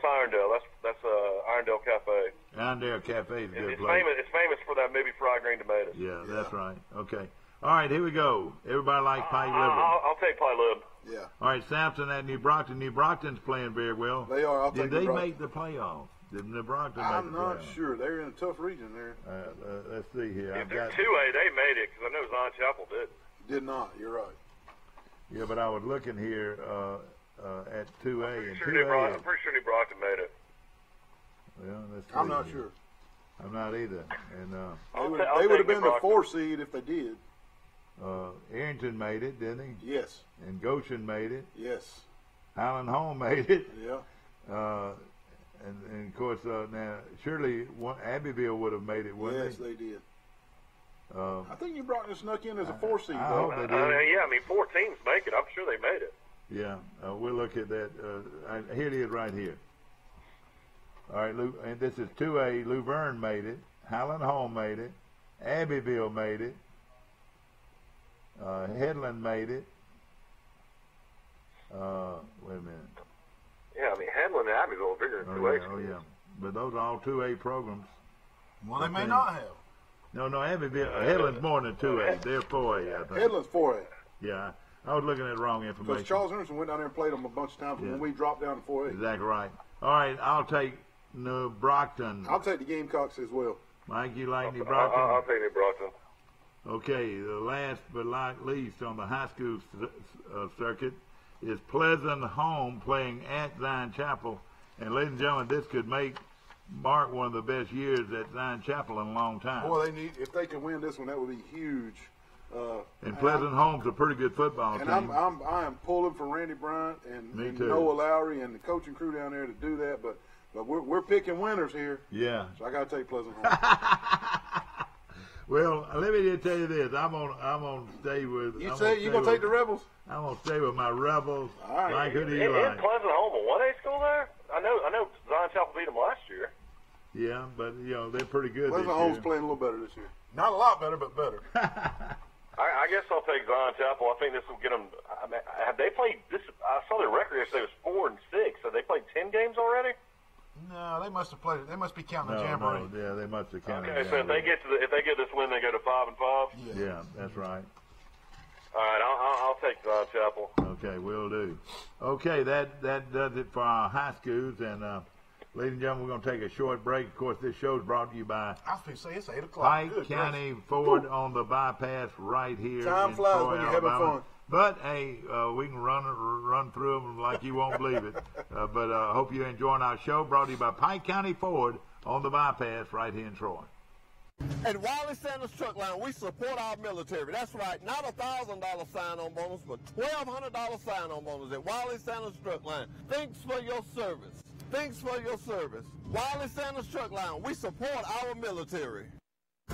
Irondale. That's Irondale Cafe. Irondale Cafe is a good It's place. famous. It's famous for that movie Fried Green Tomatoes. Yeah, that's right. Okay. All right, here we go. Everybody likes pie liver. I'll take pie lib. Yeah. All right, Sampson at New Brockton. New Brockton's playing very well. They are. Did they make the playoffs? Did New Brockton make I'm the not playoffs? sure. They're in a tough region there. Let's see here. If they're 2A, they made it because I know Zion Chapel did. Did not. You're right. Yeah, but I was looking here at 2A. I'm and pretty 2A. sure New Brockton made it. Well, let's see I'm not here. sure. I'm not either. And They would have been the 4 seed if they did. Arrington made it, didn't he? Yes. And Goshen made it. Yes. Highland Home made it. Yeah. And of course, now surely Abbeville would have made it, wouldn't Yes, they? they did. I think you brought snuck in as a 4 seed. I though. hope they did. 4 teams make it. I'm sure they made it. Yeah, we'll look at that. Here it is right here. All right, and this is 2A. Luverne made it. Highland Home made it. Abbeville made it. Headland made it. Wait a minute. Yeah, Headland and Abbeville are bigger than 2A. Oh, yeah. But those are all 2A programs. Well, they may not have. No, Abbeville. Headland's more than 2A. They're 4A, I think. Headland's 4A. Yeah, I was looking at wrong Because information. Charles Henderson went down there and played them a bunch of times when we dropped down to 4A. Exactly right. All right, I'll take New Brockton. I'll take the Gamecocks as well. Mike, you like New Brockton? I'll take New Brockton. Okay, the last but not least on the high school circuit is Pleasant Home playing at Zion Chapel. And ladies and gentlemen, this could make mark one of the best years at Zion Chapel in a long time. Boy, if they can win this one, that would be huge. And Pleasant Home's a pretty good football team. And I am pulling for Randy Bryant and Noah Lowry and the coaching crew down there to do that. But we're picking winners here. Yeah. So I got to take Pleasant Home. Well, let me just tell you this. I'm gonna stay with. You gonna take the Rebels? I'm gonna stay with my Rebels. All right. Mike, who do you In like? Pleasant Home, a 1A school there? I know Zion Chapel beat them last year. Yeah, but they're pretty good Pleasant this Home's year. playing a little better this year. Not a lot better, but better. I guess I'll take Zion Chapel. I think this will get them. Have they played this? I saw their record yesterday was 4-6. Have they played 10 games already? No, they must have played it. They must be counting the No, jamboree. yeah, they must have counted. Okay, so if they get this win, they go to 5-5. Yeah, that's right. All right, I'll take Zion Chapel. Okay, will do. Okay, that does it for our high schools. And ladies and gentlemen, we're going to take a short break. Of course, this show is brought to you by I was going to say it's 8 o'clock. Pike County Ford on the bypass right here. Time in flies Troy, when you're having Alabama. fun. But hey, we can run through them like you won't believe it. But I hope you're enjoying our show. Brought to you by Pike County Ford on the bypass right here in Troy. At Wiley Sanders Truck Line, we support our military. That's right, not a $1,000 sign-on bonus, but $1,200 sign-on bonus at Wiley Sanders Truck Line. Thanks for your service. Thanks for your service. Wiley Sanders Truck Line, we support our military.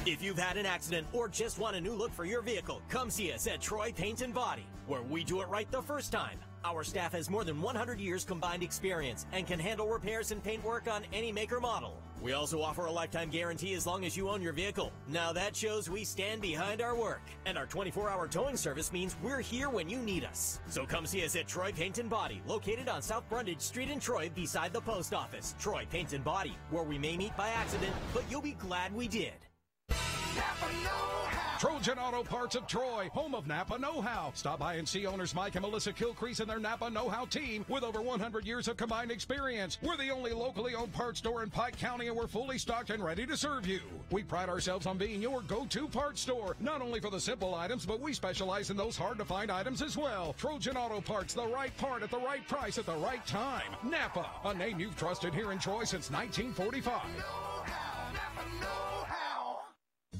If you've had an accident or just want a new look for your vehicle, come see us at Troy Paint and Body, where we do it right the first time. Our staff has more than 100 years combined experience and can handle repairs and paint work on any make or model. We also offer a lifetime guarantee as long as you own your vehicle. Now that shows we stand behind our work. And our 24-hour towing service means we're here when you need us. So come see us at Troy Paint and Body, located on South Brundage Street in Troy beside the post office. Troy Paint and Body, where we may meet by accident, but you'll be glad we did. Trojan Auto Parts of Troy, home of Napa Know-How. Stop by and see owners Mike and Melissa Kilcrease and their Napa Know-How team with over 100 years of combined experience. We're the only locally owned parts store in Pike County, and we're fully stocked and ready to serve you. We pride ourselves on being your go-to parts store, not only for the simple items, but we specialize in those hard-to-find items as well. Trojan Auto Parts, the right part at the right price at the right time. Napa, a name you've trusted here in Troy since 1945.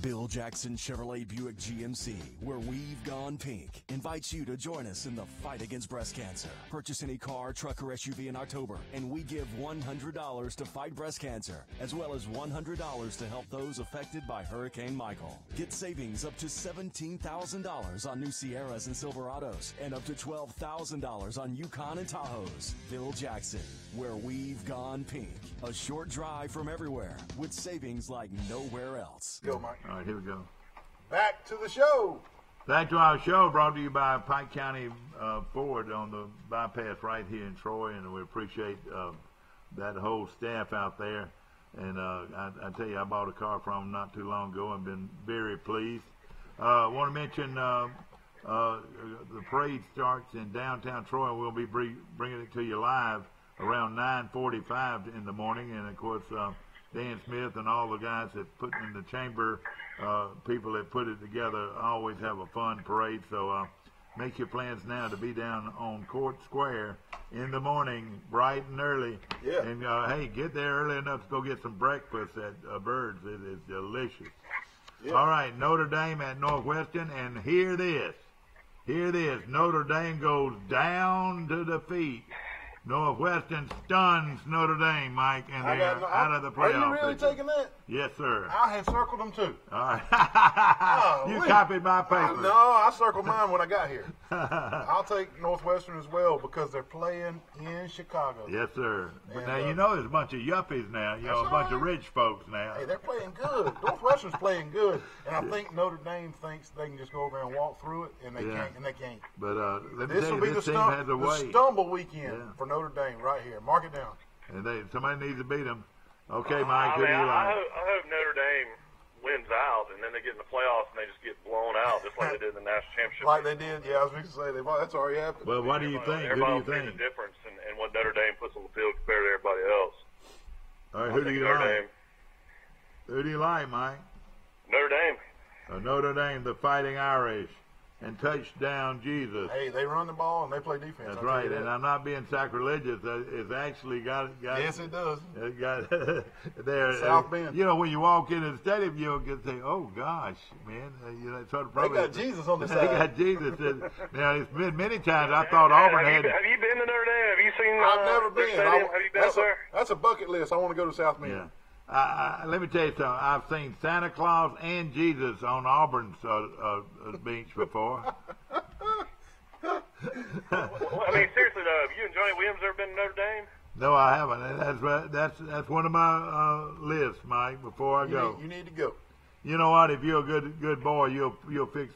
Bill Jackson Chevrolet Buick GMC, where we've gone pink, invites you to join us in the fight against breast cancer. Purchase any car, truck, or SUV in October, and we give $100 to fight breast cancer, as well as $100 to help those affected by Hurricane Michael. Get savings up to $17,000 on new Sierras and Silverados, and up to $12,000 on Yukon and Tahoes. Bill Jackson, where we've gone pink. A short drive from everywhere, with savings like nowhere else. Go, Mike. All right, here we go. Back to the show. Back to our show, brought to you by Pike County Ford on the bypass right here in Troy, and we appreciate that whole staff out there. And I tell you, I bought a car from them not too long ago and been very pleased. I want to mention the parade starts in downtown Troy. We'll be bringing it to you live around 9:45 in the morning, and of course Dan Smith and all the guys that put in the chamber, people that put it together, always have a fun parade. So make your plans now to be down on Court Square in the morning, bright and early. Yeah. And hey, get there early enough to go get some breakfast at Bird's. It is delicious. Yeah. All right, Notre Dame at Northwestern, and hear this. Hear this. Notre Dame goes down to defeat. Northwestern stuns Notre Dame, Mike, and they're out of the playoff. Are you really taking that? Yes, sir. I had circled them too. All right. You copied my paper. No, I circled mine when I got here. I'll take Northwestern as well because they're playing in Chicago. Yes, sir. But And, now you know there's a bunch of yuppies now. You know, a bunch of rich folks now. Hey, they're playing good. Northwestern's playing good, and I think Notre Dame thinks they can just go over there and walk through it, and they can't. And they can't. But let me This tell will you, be this the team has a way. stumble weekend for Notre Dame right here. Mark it down. And somebody needs to beat them. Okay, Mike, who do you like? I hope Notre Dame wins out, and then they get in the playoffs and they just get blown out, just like they did in the national championship. Like they did, yeah. I was going to say that's already happened. Well, what do you think? Who do you think? The difference in what Notre Dame puts on the field compared to everybody else. All right, who do you Notre like? Dame. Who do you like, Mike? Notre Dame. Notre Dame, the Fighting Irish. and touchdown Jesus. Hey, they run the ball and they play defense. That's I'll tell right, you that. and I'm not being sacrilegious. It's actually got Yes, it does. it got there. South Bend. You know, when you walk into the stadium, you'll get to say, "Oh gosh, man!" You know, sort of They probably got Jesus on the They side. got Jesus. Now it's been many times I thought Auburn have had. you been to Notre Dame? Have you seen? I've never their been. stadium? Have you been up there? That's a bucket list. I want to go to South Bend. Yeah. Let me tell you something. I've seen Santa Claus and Jesus on Auburn's beach before. Well, I mean, seriously though, have you and Johnny Williams ever been to Notre Dame? No, I haven't. And that's one of my lists, Mike. Before I go, You need to go. you know what? If you're a good boy, you'll fix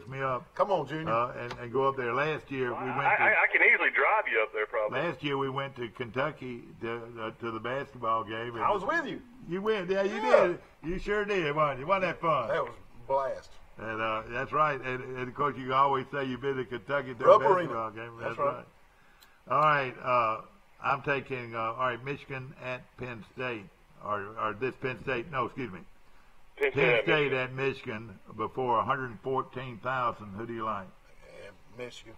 me up. Come on, Junior. And go up there. Last year we went to. I can easily drive you up there, probably. Last year we went to Kentucky to the basketball game. And I was with you. You went, yeah, you Yeah. did. You sure did, wasn't you? Wasn't that fun? That was a blast. And that's right. And of course, you can always say you've been to Kentucky to a Rupp basketball Arena. game. That's That's right. right. All right. I'm taking all right. Michigan at Penn State, or this Penn State. No, excuse me. Penn State at Michigan before 114,000. Who do you like? Yeah, Michigan.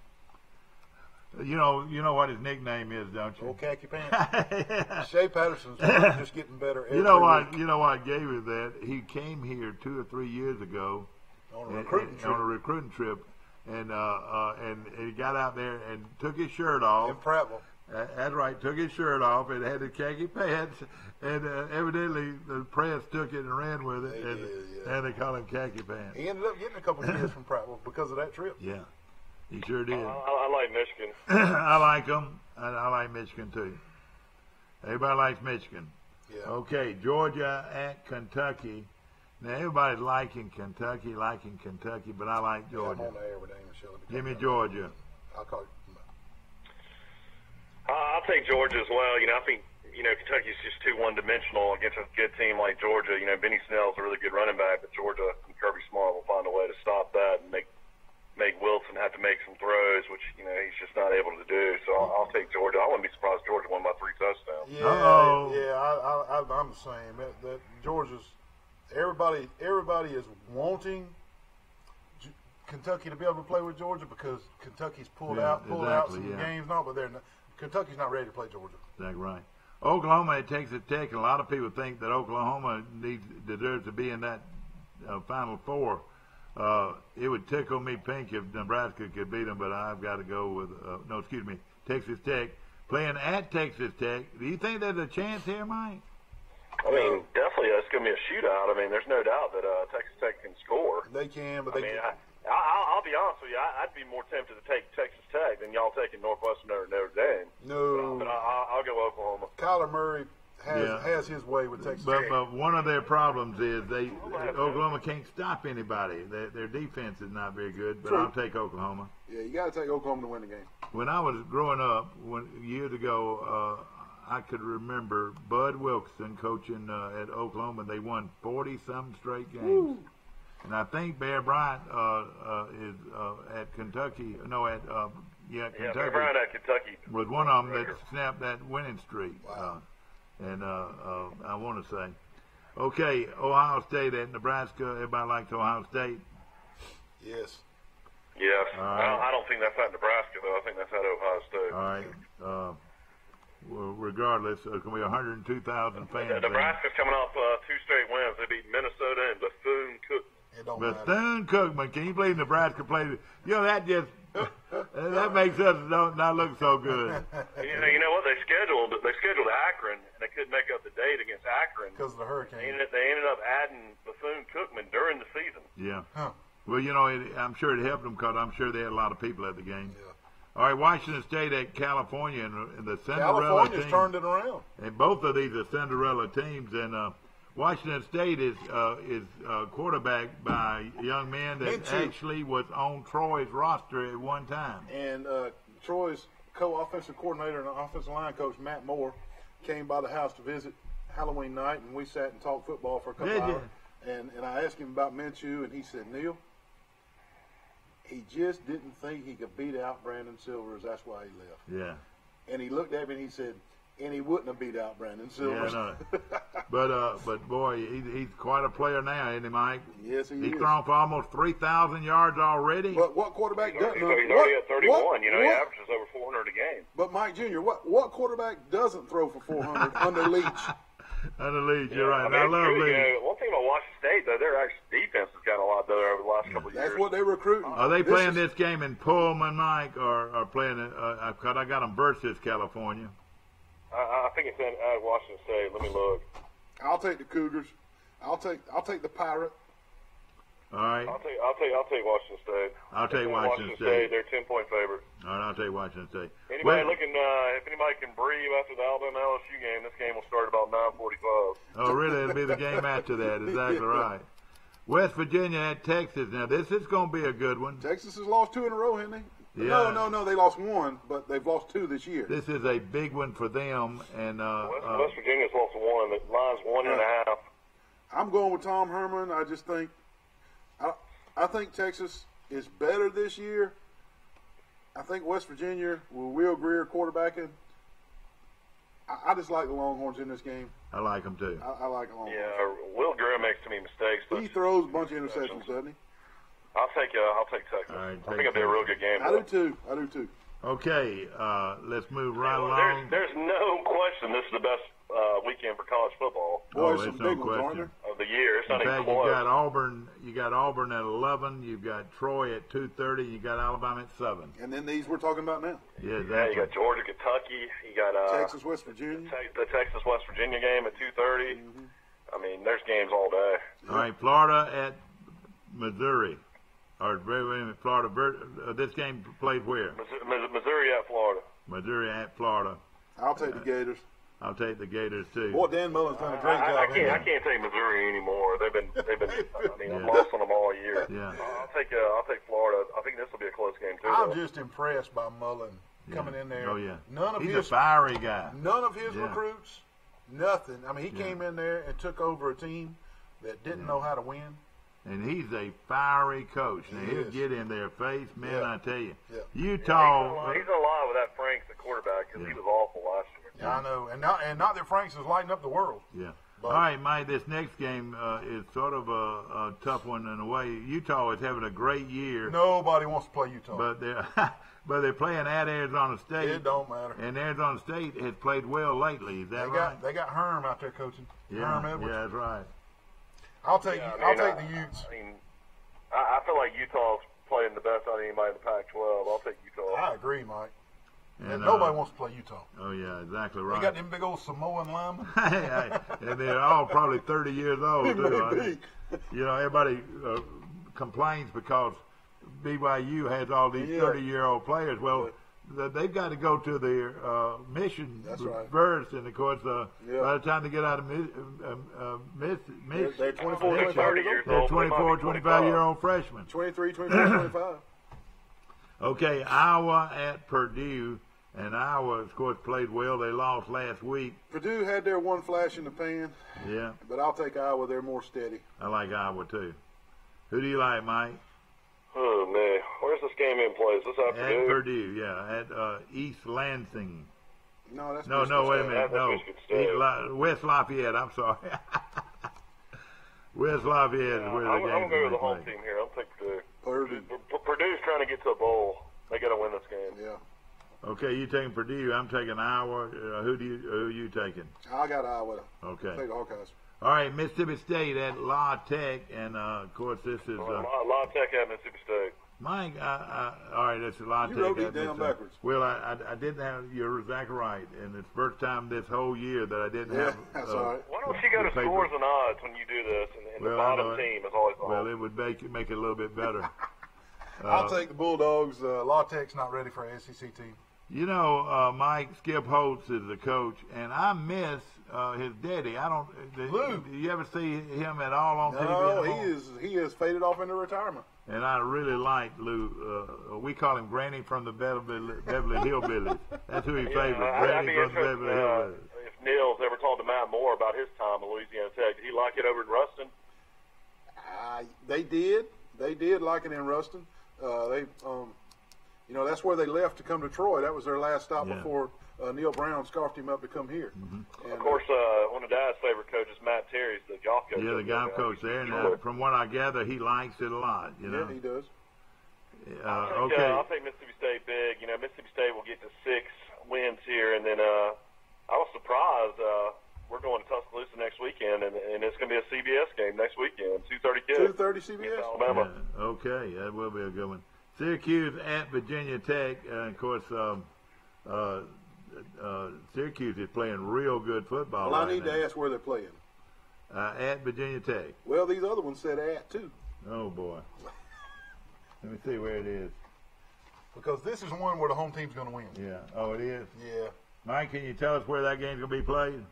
You know what his nickname is, don't you? Old khaki pants. Shea Patterson's just getting better every You know what? week. You know what gave him that? He came here 2 or 3 years ago On a recruiting trip. on a recruiting trip, and he got out there and took his shirt off. In Prattville. That's right. Took his shirt off and had the khaki pants, and evidently the press took it and ran with it, They and, did, yeah. and they call him khaki pants. He ended up getting a couple of kids from Prattville because of that trip. Yeah, he sure did. I like Michigan. I like them. I like Michigan too. Everybody likes Michigan. Yeah. Okay, Georgia at Kentucky. Now everybody's liking Kentucky, but I like Yeah, I'm Georgia. on the air with Amy Shelley. Give me Georgia. I'll call you. I'll take Georgia as well. You know, I think Kentucky's just too one-dimensional against a good team like Georgia. You know, Benny Snell's a really good running back, but Georgia and Kirby Smart will find a way to stop that and make Wilson have to make some throws, which he's just not able to do. So I'll take Georgia. I wouldn't be surprised if Georgia won by 3 touchdowns. Yeah, Uh-oh. I'm the same. That Georgia's everybody is wanting Kentucky to be able to play with Georgia because Kentucky's pulled out some games, but Kentucky's not ready to play Georgia. That's right. Oklahoma at Texas Tech, and a lot of people think that Oklahoma deserves to be in that Final Four. It would tickle me pink if Nebraska could beat them, but I've got to go with Texas Tech playing at Texas Tech. Do you think there's a chance here, Mike? I mean, definitely it's going to be a shootout. I mean, there's no doubt that Texas Tech can score. They can, but I'll be honest with you. I'd be more tempted to take Texas Tech than y'all taking Northwestern or Notre Dame. No. But I'll go Oklahoma. Kyler Murray has his way with Texas Tech. But one of their problems is Oklahoma can't stop anybody. Their defense is not very good, but True. I'll take Oklahoma. Yeah, you got to take Oklahoma to win the game. When I was growing up, years ago, I could remember Bud Wilkinson coaching at Oklahoma. They won 40-something straight games. Woo. And I think Bear Bryant is at Kentucky. No, Kentucky. Yeah, Bear Bryant at Kentucky Was one of them that snapped that winning streak. Wow. I want to say, okay, Ohio State at Nebraska. Everybody likes Ohio State. Yes. Yes. All right. I don't think that's at Nebraska, though. I think that's at Ohio State. All right. Well, regardless, there's going to be 102,000 fans. Nebraska's coming off 2 straight wins. They beat Minnesota and Bethune-Cookman. It don't matter. Bethune-Cookman. Can you believe Nebraska played? That just that makes us not look so good. You know what? They scheduled Akron, and they couldn't make up the date against Akron Because of the hurricane. They ended up adding Bethune-Cookman during the season. Yeah. Huh. Well, I'm sure it helped them because I'm sure they had a lot of people at the game. Yeah. All right, Washington State at California, and the Cinderella California's team. turned it around. And both of these are Cinderella teams, and Washington State is quarterbacked by a young man that Minshew. actually was on Troy's roster at one time. And Troy's co-offensive coordinator and offensive line coach, Matt Moore, came by the house to visit Halloween night, and we sat and talked football for a couple Did you? hours. And I asked him about Minshew, and he said, Neil, he just didn't think he could beat out Brandon Silvers. That's why he left. Yeah. And he looked at me and he said, and he wouldn't have beat out Brandon Silvers. Yeah, no. But boy, he's quite a player now, isn't he, Mike? Yes, he is. He's thrown for almost 3,000 yards already. But what quarterback doesn't? He's already at 31. He averages over 400 a game. But Mike Jr., what quarterback doesn't throw for 400 under Leach? Under Leach, you're right. I love Leach. One thing about Washington State, though, their defense has gotten a lot better over the last couple of years. That's what they're recruiting. Are they playing this game in Pullman, Mike, or playing it? Because I got them versus California. I think it's at Washington State. Let me look. I'll take the Cougars. I'll take the Pirate. All right. I'll take Washington State. I'll take Washington State. They're 10-point favorite. All right, I'll take Washington State. Anybody looking? If anybody can breathe after the Alabama LSU game, this game will start about 9:45. Oh, really? It'll be the game after that. Exactly right. West Virginia at Texas. Now, this is going to be a good one. Texas has lost 2 in a row, hasn't they? Yeah. No. They lost 1, but they've lost 2 this year. This is a big one for them. And West Virginia's lost 1. The line's 1.5. I'm going with Tom Herman. I just think I think Texas is better this year. I think West Virginia with Will Greer quarterbacking. I just like the Longhorns in this game. I like them too. I like the Longhorns. Yeah, Will Greer makes too many mistakes. He throws a bunch of interceptions, doesn't he? I'll take Texas. All right, I think it'll be a real good game. I do too. Okay, let's move right along. There's no question this is the best weekend for college football. Boy, it's some no big ones, aren't question. there? Of the year. It's not In even fact, close. you got Auburn at 11. You've got Troy at 2:30. You got Alabama at 7. And then these we're talking about now. Yeah, Yeah, exactly. you got Georgia, Kentucky. You got Texas, West Virginia. the Texas West Virginia game at 2:30. I mean, there's games all day. All right, Florida at Missouri. Or wait a minute, Florida. This game played where? Missouri at Florida. Missouri at Florida. I'll take the Gators. I'll take the Gators too. Boy, Dan Mullen's done a great job. I can't take Missouri anymore. They've been. I mean, I've lost on them all year. Yeah. I'll take Florida. I think this will be a close game too. I'm though. just impressed by Mullen coming in there. Oh yeah. None of He's his a fiery guy. None of his Yeah. recruits, nothing. I mean, he came in there and took over a team that didn't know how to win. And he's a fiery coach. Now, He he'll is. get in their face, man, Yeah. I tell you. Yeah. Utah. He's a lot with that Franks, the quarterback, because he was awful last year. Yeah, I know, and not that Franks is lighting up the world. Yeah. But- All right, Mike, this next game is sort of a tough one in a way. Utah is having a great year, Nobody wants to play Utah. but they're playing at Arizona State. It don't matter. And Arizona State has played well lately. Is that right? They got Herm out there coaching. Yeah, Herm Edwards. yeah, that's right. I'll take Yeah, I'll take the Utes. I mean, I feel like Utah's playing the best out of anybody in the Pac-12. I'll take Utah. I agree, Mike. And And nobody wants to play Utah. Oh yeah, exactly They right. got them big old Samoan linemen. And they're all probably 30 years old too. I Maybe. think. You know, everybody complains because BYU has all these Yeah. 30-year-old players. Well, they've got to go to their mission That's right. first, and of course, Yeah. by the time they get out of They're 24, They're 30 years they're old. 24, 25-year-old freshmen. 23, 24, 25. Okay, Iowa at Purdue, and Iowa, of course, played well. They lost last week. Purdue had their one flash in the pan, Yeah, but I'll take Iowa. They're more steady. I like Iowa too. Who do you like, Mike? Oh, man. Where's this game in place? This At afternoon? Purdue, yeah, at East Lansing. No, that's No, Michigan wait a State. minute. That's No, Michigan State. West Lafayette. I'm sorry. West Lafayette is where the I'm game going to go with the home played. team here. I'll take Purdue. Purdue. Purdue's trying to get to a bowl. They got to win this game. Yeah, Okay, you taking Purdue. I'm taking Iowa. Who you taking? I got Iowa. Okay. Take the Hawkeyes. All right, Mississippi State at La Tech, and of course this is La Tech at Mississippi State. Mike. All right, this is La Tech. You wrote it at down Mississippi. backwards. Well, I didn't have. You're exactly right, and it's the first time this whole year that I didn't Yeah, have. that's all right. Why don't you go to the paper. scores and odds when you do this? And the Well, I know bottom it. team is always the Well, home. it would make it a little bit better. I'll take the Bulldogs. La Tech's not ready for an SEC team. You know, Mike, Skip Holtz is the coach, and I miss his daddy. I don't. Lou. Do you ever see him at all on TV? No, anymore? he is faded off into retirement. And I really like Lou. We call him Granny from the Beverly Hillbillies. That's who he favored. I'd Granny be from the interested Beverly Hillbillies. if Nils ever talked to Matt Moore about his time in Louisiana Tech. Did he like it over in Ruston? They did like it in Ruston. That's where they left to come to Troy. That was their last stop Yeah. before Neil Brown scarfed him up to come here. Mm-hmm. And, Of course, one of Dad's favorite coaches, Matt Terry's the golf coach. Yeah, the golf coach there. And from what I gather, he likes it a lot. You know. Yeah, he does. Okay. I'll take Mississippi State big. You know, Mississippi State will get to 6 wins here, and then I was surprised. We're going to Tuscaloosa next weekend, and it's going to be a CBS game next weekend, 2:30 kick. 2:30 CBS. Alabama. Yeah, okay, that will be a good one. Syracuse at Virginia Tech. Of course, Syracuse is playing real good football. Well, right I need now. to ask where they're playing. At Virginia Tech. Well, these other ones said at too. Oh boy. Let me see where it is. Because this is one where the home team's going to win. Yeah. Oh, it is. Yeah. Mike, can you tell us where that game's going to be played?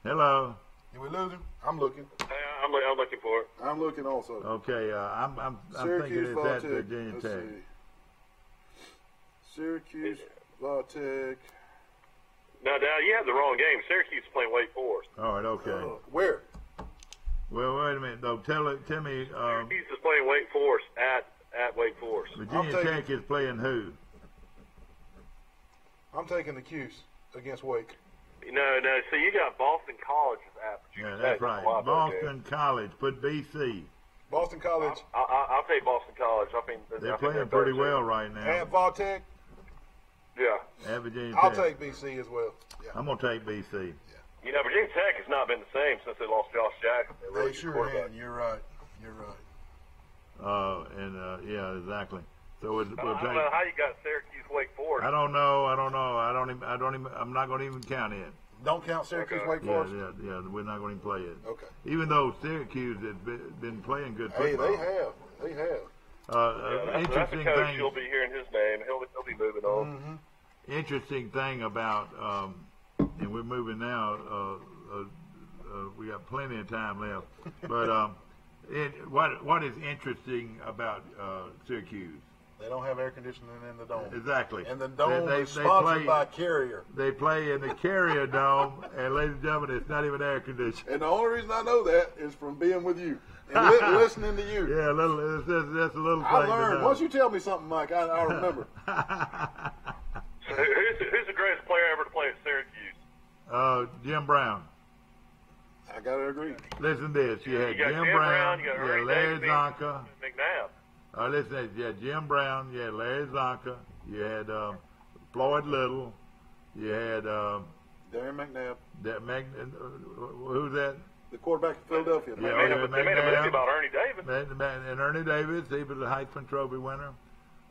Hello. Did we lose him? I'm looking. I'm looking for it. I'm looking also. Okay. I'm thinking Syracuse, it's at Tech. Virginia Let's Tech. see. Syracuse, Tech. No, Dad, you have the wrong game. Syracuse is playing Wake Forest. All right. Okay. Where? Well, wait a minute though. Tell me. Syracuse is playing Wake Forest at Wake Forest. Virginia Tech is playing who? I'm taking the Cuse against Wake. No. See, you got Boston College at Virginia Yeah, that's Tech. right. Wow, Boston College. Put BC. Boston College I'll take Boston College. I think They're I think playing better pretty team. well right now. at Vautech. Yeah. At Virginia I'll Tech. take BC as well. Yeah. I'm gonna take BC. You know, Virginia Tech has not been the same since they lost Josh Jackson. They're really They good sure quarterback. have. You're right. Yeah, exactly. So we'll I don't know how you got Syracuse Wake Forest. I don't know. I'm not going to even count it. Don't count Syracuse, Okay. Wake Forest. Yeah. We're not going to play it. Okay. Even though Syracuse has been playing good Hey, football. they have. That's a Interesting coach. thing. You'll be hearing his name. He'll be moving on. Interesting thing about, and we're moving now. We got plenty of time left. But what is interesting about Syracuse? They don't have air conditioning in the dome. Exactly. And the dome They is sponsored play- by Carrier. They play in the Carrier Dome, and ladies and gentlemen, it's not even air conditioned. And the only reason I know that is from being with you and listening to you. Yeah, that's a little I thing to learned. know. Once you tell me something, Mike, I remember. So who's the greatest player ever to play at Syracuse? Jim Brown. I gotta agree. Listen to this. You had got Jim Jim Brown, you got you had Ernie Larry Davis, Zonka. McNabb. Listen to this. You had Jim Brown, you had Larry Zonka, you had Floyd Little, you had Darren McNabb, who's that? the quarterback of Philadelphia. Yeah, They made a movie about Ernie Davis. And Ernie Davis, he was a Heisman Trophy winner.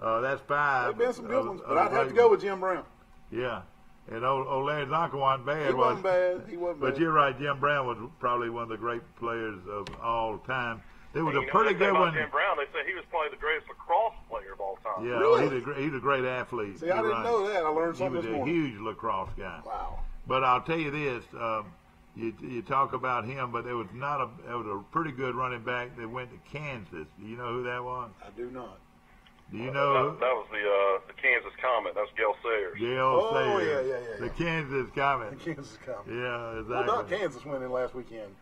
That's 5. There've been some good ones, but I'd have to go with Jim Brown. Yeah. And old Larry Zonka wasn't bad. He wasn't bad. He wasn't But bad. you're right, Jim Brown was probably one of the great players of all time. There was You a know, pretty they say good about one. Jim Brown, they say he was probably the greatest lacrosse player of all time. Yeah, Really? he's a great athlete. See, I You're didn't right. know that. I learned He something was this a morning. huge lacrosse guy. Wow. But I'll tell you this: you talk about him, but there was a pretty good running back that went to Kansas. Do you know who that was? I do not. Do you know? That was the Kansas Comet. That was Gail Sayers. Gail Oh, Sayers. yeah. The Kansas Comet. Kansas County. Yeah, exactly. Well, not Kansas winning last weekend.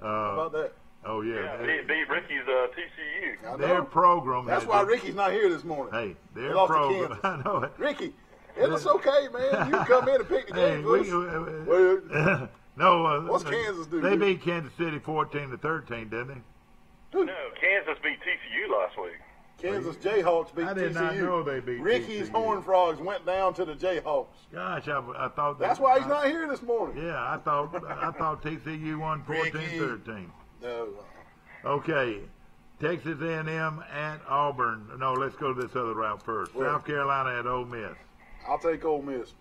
How about that? Oh yeah. Yeah, beat Ricky's TCU. I know. Their program. That's had why the- Ricky's not here this morning. Hey, They their lost to program. Kansas. I know it. Ricky, it's okay, man. You can come in and pick the Hey, game for us. no. What's Kansas do? They beat Kansas City 14-13, didn't they? No, Kansas beat TCU last week. Kansas Jayhawks beat I did TCU. not know they beat Ricky's TCU. Horned Frogs went down to the Jayhawks. Gosh, I thought That's why he's not here this morning. Yeah, I thought TCU won 14-13. No. Okay, Texas A&M at Auburn. No, let's go this other route first. Well- South Carolina at Ole Miss. I'll take Ole Miss.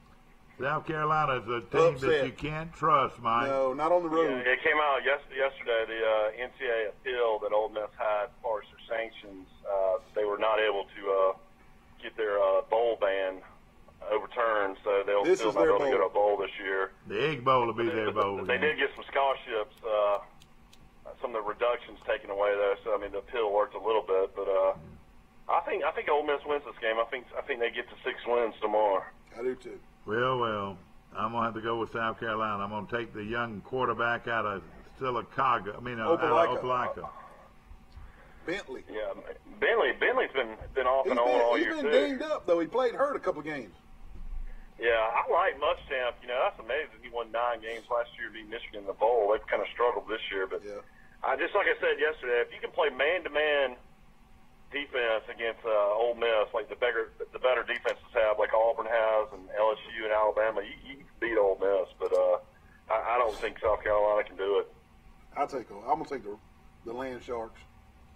South Carolina is a team that Upset. you can't trust, Mike. No, not on the road. Yeah, it came out yesterday. The NCAA appeal that Ole Miss had as far as their sanctions, they were not able to get their bowl ban overturned, so they'll This still is not their be able to bowl. go to a bowl this year. The Egg Bowl will be their bowl. They did get some scholarships, some of the reductions taken away though. So I mean, the appeal worked a little bit, but I think Ole Miss wins this game. I think they get to 6 wins tomorrow. I do too. Well, I'm gonna have to go with South Carolina. I'm gonna take the young quarterback out of Opelika. Bentley. Yeah, Bentley's been off and on all year He's too. been dinged up though. He played hurt a couple of games. Yeah, I like Muschamp. You know, that's amazing. He won 9 games last year, beat Michigan in the bowl. They've kind of struggled this year, but just like I said yesterday, if you can play man-to-man defense against Ole Miss, like the better defenses have, like Auburn has, and LSU and Alabama, you can beat Ole Miss. But I don't think South Carolina can do it. I'm gonna take the Land Sharks.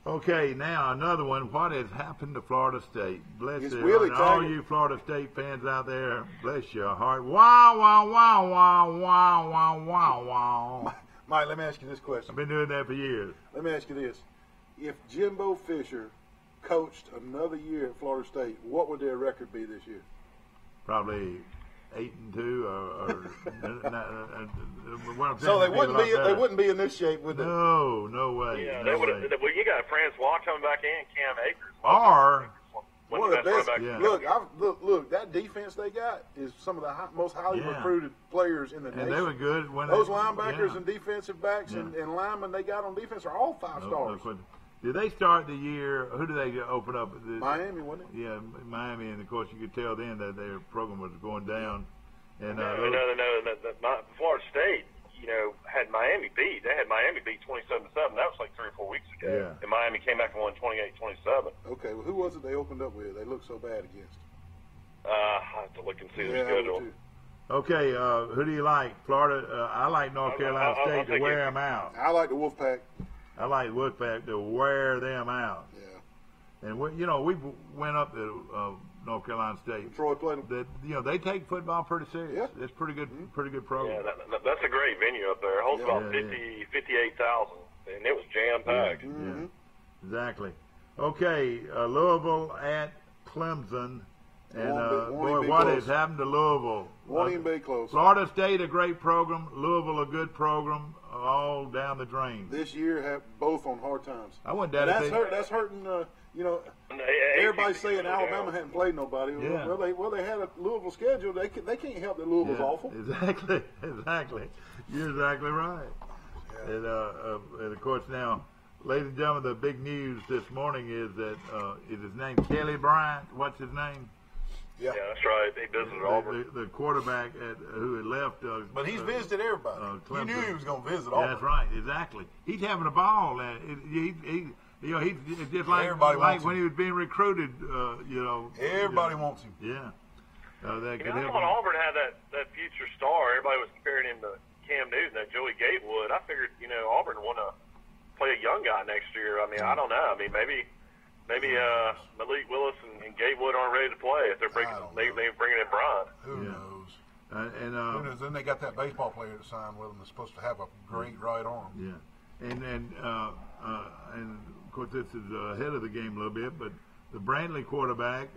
Okay, now another one. What has happened to Florida State? Bless It's you. really All tight. you Florida State fans out there, bless your heart. Wow, wow, wow, wow, wow, wow, wow, wow. Mike, let me ask you this question. I've been doing that for years. Let me ask you this. If Jimbo Fisher coached another year at Florida State, what would their record be this year? Probably 8-2 or So they wouldn't be in this shape, would they? No way. Yeah, no they would. way. Well, you got Francois coming back in, Cam Akers. Or One of the best. Yeah. Look, that defense they got is some of the most highly recruited players in the nation. And they were good when those they, linebackers and defensive backs and linemen they got on defense are all 5 stars. Did they start the year? Who did they open up? Miami, wasn't it? Yeah, Miami, and of course you could tell then that their program was going down. And No. Florida State, had Miami beat. They had Miami beat 27-7. That was like 3 or 4 weeks ago. Yeah. And Miami came back and won 28-27. Okay, well, who was it they opened up with? They looked so bad against. I have to look and see their I schedule. would too. Okay, who do you like? Florida. I like North Carolina I'll State to take wear it. them out. I like the Wolfpack. I like Wolfpack to wear them out. Yeah. And we went up to North Carolina State. Troy played them. That they take football pretty serious. Yeah. It's pretty good program. Yeah, that's a great venue up there. It holds about 58,000, and it was jam-packed. Yeah, exactly. Okay, Louisville at Clemson. And boy, what has happened to Louisville? Won't even be close. Florida State, a great program. Louisville, a good program. All down the drain. This year have both on hard times. I wouldn't doubt it. That's hurting. Everybody's saying Alabama hadn't played nobody. Yeah. Well, they had a Louisville schedule. They can't help that Louisville's awful. Exactly. You're exactly right. Yeah. And of course now, ladies and gentlemen, the big news this morning is that is his name Kelly Bryant? What's his name? Yeah, that's right. He visited Auburn. The quarterback who had left. But he's visited everybody. You knew he was going to visit Auburn. That's right. Exactly. He's having a ball. He's just like Everybody wants when him. he was being recruited. Everybody wants him. Yeah. That could I help thought him. Auburn had that future star. Everybody was comparing him to Cam Newton, that Joey Gatewood. I figured, Auburn would want to play a young guy next year. I mean, I don't know. I mean, maybe Malik Willis and Gatewood aren't ready to play if they're bringing in Bryant. Who knows? And Who knows? Then they got that baseball player to sign with them that's supposed to have a great right arm. Yeah. And of course this is ahead of the game a little bit, but the Brantley quarterback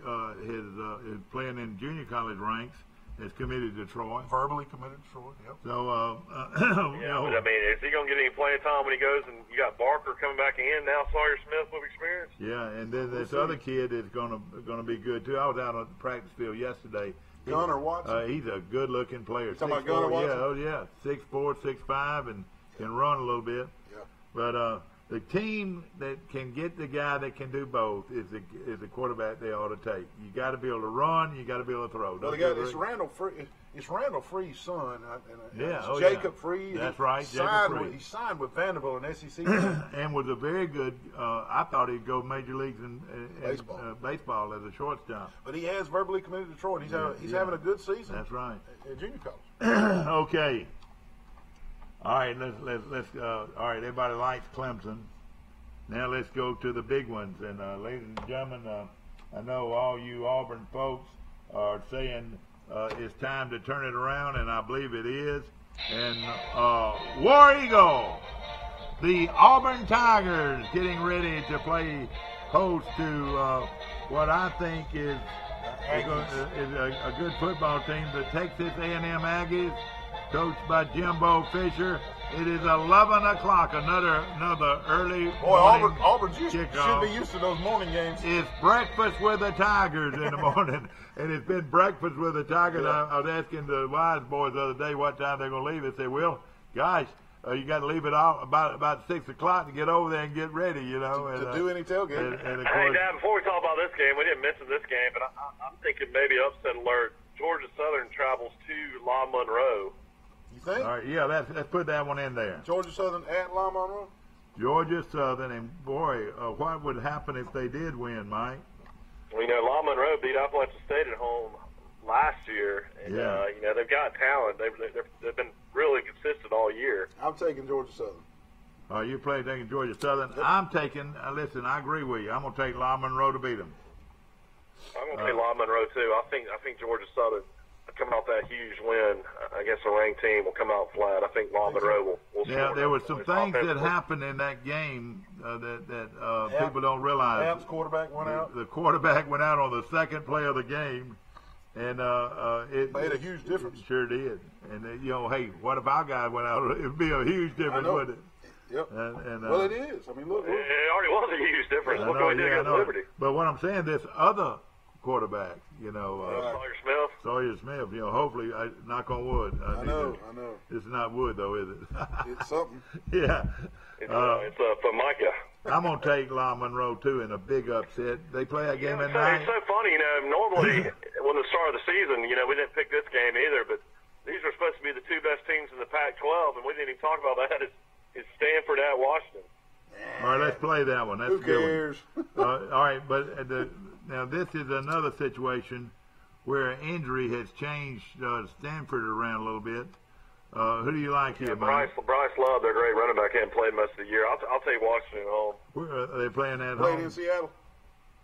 is playing in junior college ranks. Is committed to Troy. Verbally committed to Troy. Yep. So But I mean, is he going to get any playing time when he goes and you got Barker coming back in now? Sawyer Smith with experience. Yeah, and then this other kid is going to be good too. I was out on the practice field yesterday. Gunnar Watson. He's a good-looking player. Talking about Gunnar Watson? Yeah, 6'4", 6'5", and can run a little bit. Yeah. But the team that can get the guy that can do both is the quarterback they ought to take. You got to be able to run. You got to be able to throw. Well, it's Randall Free. It's Randall Free's son. Yeah, Jacob Free. That's right, Jacob Free. He signed with Vanderbilt in SEC. And was a very good. I thought he'd go major leagues in baseball as a shortstop. But he has verbally committed to Troy. He's having a good season. That's right. At junior college. Okay. All right, let's all right, everybody likes Clemson. Now let's go to the big ones. And ladies and gentlemen, I know all you Auburn folks are saying it's time to turn it around, and I believe it is. And War Eagle, the Auburn Tigers, getting ready to play host to what I think is a good football team, the Texas A&M Aggies, coached by Jimbo Fisher. It is 11 o'clock, another early morning Auburn should kickoff. be used to those morning games. It's breakfast with the Tigers in the morning, and it's been breakfast with the Tigers. Yeah. I was asking the Wise boys the other day what time they're going to leave. They said, well, gosh, you got to leave it off about 6 o'clock to get over there and get ready, you know. To do any tailgate. And of Hey, course, Dad, before we talk about this game, we didn't mention this game, but I'm thinking maybe upset alert. Georgia Southern travels to La Monroe. You think? all right, yeah, let's put that one in there. Georgia Southern at La Monroe? Georgia Southern, and boy, what would happen if they did win, Mike? Well, you know, La Monroe beat Appalachian State at home last year, and Yeah. you know, they've got talent. They've been really consistent all year. I'm taking Georgia Southern. You taking Georgia Southern? I'm taking. Listen, I agree with you. I'm gonna take La Monroe to beat them. I'm going to take La Monroe too. I think Georgia Southern, coming off that huge win against a ranked team, will come out flat. I think La Monroe will. Yeah, score there were those some points things that offensively. happened in that game that people don't realize. App's quarterback went out. The quarterback went out on the second play of the game, and it Made a huge difference. Sure did. And you know, hey, what if our guy went out? It'd be a huge difference, know. wouldn't it? Yep. And, Well, it is. I mean, look. It already was a huge difference. I Look know, what we did yeah, I against know. Liberty. But what I'm saying, this other quarterback, you know, Sawyer Smith. Sawyer Smith, you know, hopefully, knock on wood. I know. It's not wood, though, is it? It's something. Yeah. It's for Micah. I'm going to take La Monroe, too, in a big upset. They play that game at It's night. so funny, you know, normally when the start of the season, you know, we didn't pick this game either, but these are supposed to be the two best teams in the Pac-12, and we didn't even talk about that. It's Stanford at Washington. All right, let's play that one. That's Who a good cares? one. All right, but now this is another situation where an injury has changed Stanford around a little bit. Who do you like here, Bryce Mike? Love, their great running back, hadn't played much of the year. I'll take Washington at home. Are they playing at Played home? in Seattle.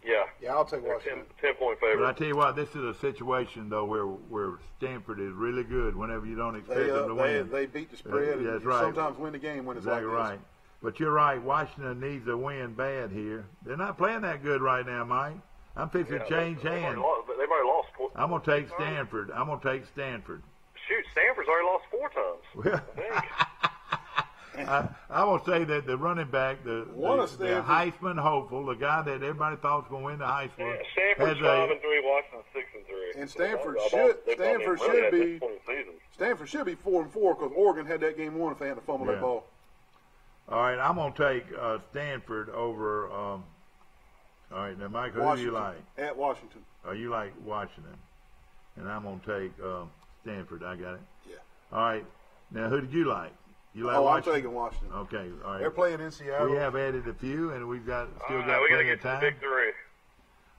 Yeah. Yeah, I'll take They're Washington. 10-point But I favorite. tell you what, this is a situation though where Stanford is really good whenever you don't expect them to win. They beat the spread and that's right. sometimes win the game when it's Exactly like this. right. But you're right. Washington needs a win bad here. They're not playing that good right now, Mike. I'm fixing to change hands. They've already lost. I'm going to take Stanford. Shoot, Stanford's already lost 4 times. Well, I will say that the running back, the Heisman hopeful, the guy that everybody thought was going to win the Heisman, Yeah, Stanford's 5-3, Washington 6-3. And Stanford should be 4-4 because Oregon had that game won if they had to fumble that ball. All right, I'm going to take Stanford over. All right, now, Mike, who do you like? At Washington. Oh, you like Washington. And I'm going to take Stanford. I got it. Yeah. All right. Now, who did you like? You like I'm Washington? taking Washington. Okay. All right. They're playing in Seattle. We have added a few, and we've got still All got right, we got to plenty get of to the time. big 3.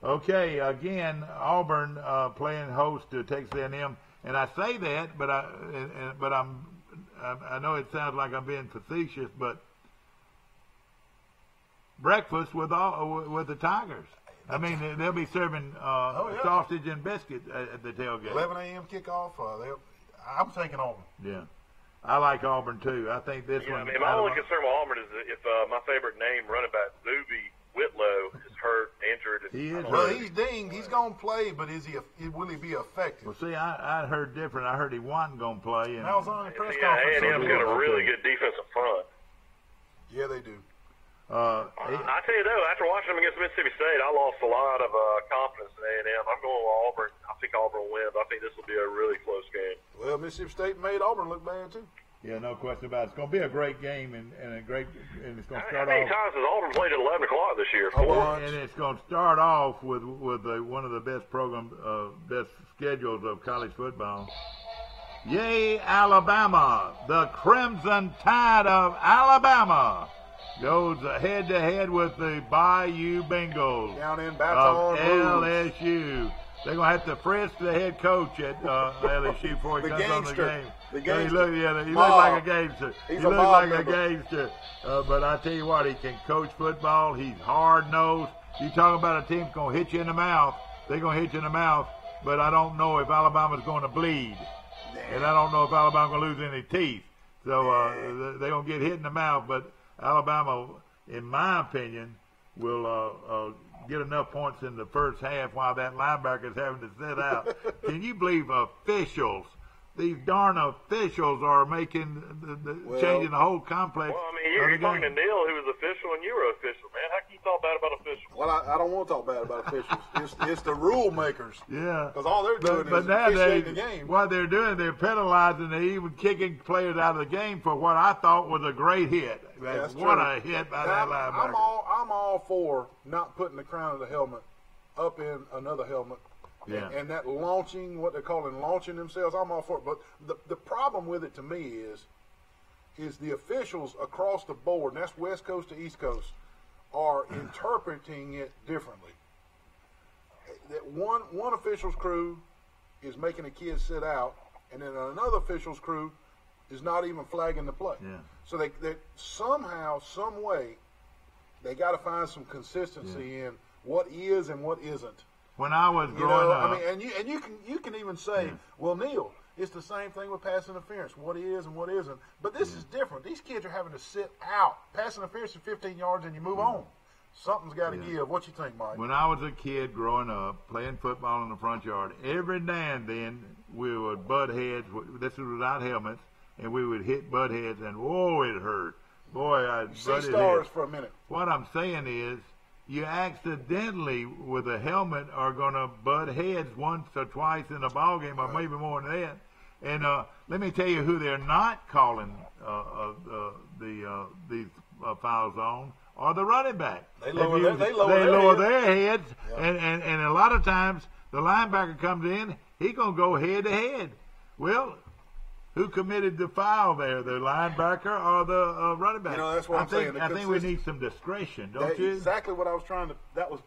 Okay, again, Auburn playing host to Texas A&M, and I say that, but I know it sounds like I'm being facetious, but breakfast with the Tigers. I mean, they'll be serving sausage and biscuit at the tailgate. 11 a.m. kickoff. I'm taking Auburn. Yeah. I like Auburn, too. I think this one. I mean, my only concern with Auburn is if my favorite name, running back, Zuby Whitlow, is hurt, injured. He is Well, hurt. he's dinged. He's going to play, but will he be effective? Well, see, I heard different. I heard he wasn't going to play. And That was on the press Yeah, conference. A&M's got a really good defensive front. Yeah, they do. I tell you, though, after watching them against Mississippi State, I lost a lot of confidence in A&M. I'm going with Auburn. I think Auburn will win, but I think this will be a really close game. Well, Mississippi State made Auburn look bad, too. Yeah, no question about it. It's going to be a great game, and it's going to How start many off. times has Auburn played at 11 o'clock this year? And it's going to start off with one of the best best schedules of college football. Yay, Alabama! The Crimson Tide of Alabama goes head-to-head with the Bayou Bengals Down in of Baton Rouge. LSU. They're going to have to frisk the head coach at LSU before he The comes on the gangster. game. The He gangster. looks Mob. like a gangster. He's He a looks mob like a member. gangster. But I tell you what, he can coach football. He's hard-nosed. You talk about a team that's going to hit you in the mouth. They're going to hit you in the mouth. But I don't know if Alabama's going to bleed. And I don't know if Alabama's going to lose any teeth. So they're going to get hit in the mouth. But Alabama, in my opinion, will get enough points in the first half while that linebacker's having to sit out. Can you believe officials? These darn officials are making changing the whole complex. Well, I you're talking to Neil, who was official, and you were official, man. How can you talk bad about officials? Well, I don't want to talk bad about officials. It's the rule makers. Yeah. Because all they're doing but is nowadays, officiating the game. what they're doing, they're penalizing, they're even kicking players out of the game for what I thought was a great hit. That's What true. a hit by that linebacker. I'm all for not putting the crown of the helmet up in another helmet. Yeah. And that launching, what they're calling launching themselves, I'm all for it. But the problem with it to me is the officials across the board, and that's West Coast to East Coast, are interpreting it differently. That one official's crew is making a kid sit out, and then another official's crew is not even flagging the play. Yeah. So they somehow, some way, they got to find some consistency in what is and what isn't. When I was growing up, I mean, and you can even say, well, Neil, it's the same thing with pass interference. What is and what isn't. But this is different. These kids are having to sit out. Pass interference is 15 yards and you move on. Something's got to give. What you think, Mike? when I was a kid growing up, playing football in the front yard, every now and then we would butt heads. This was without helmets, and we would hit butt heads, and whoa, it hurt. Boy, I See butted stars heads. for a minute. What I'm saying is, you accidentally, with a helmet, are going to butt heads once or twice in a ball game, or maybe more than that. And let me tell you who they're not calling these fouls on are the running back. They lower their heads, and a lot of times the linebacker comes in, he's going to go head to head. Well, who committed the foul there, the linebacker or the running back? You know, that's what I'm saying. I think we need some discretion, don't you? Exactly what I was trying to.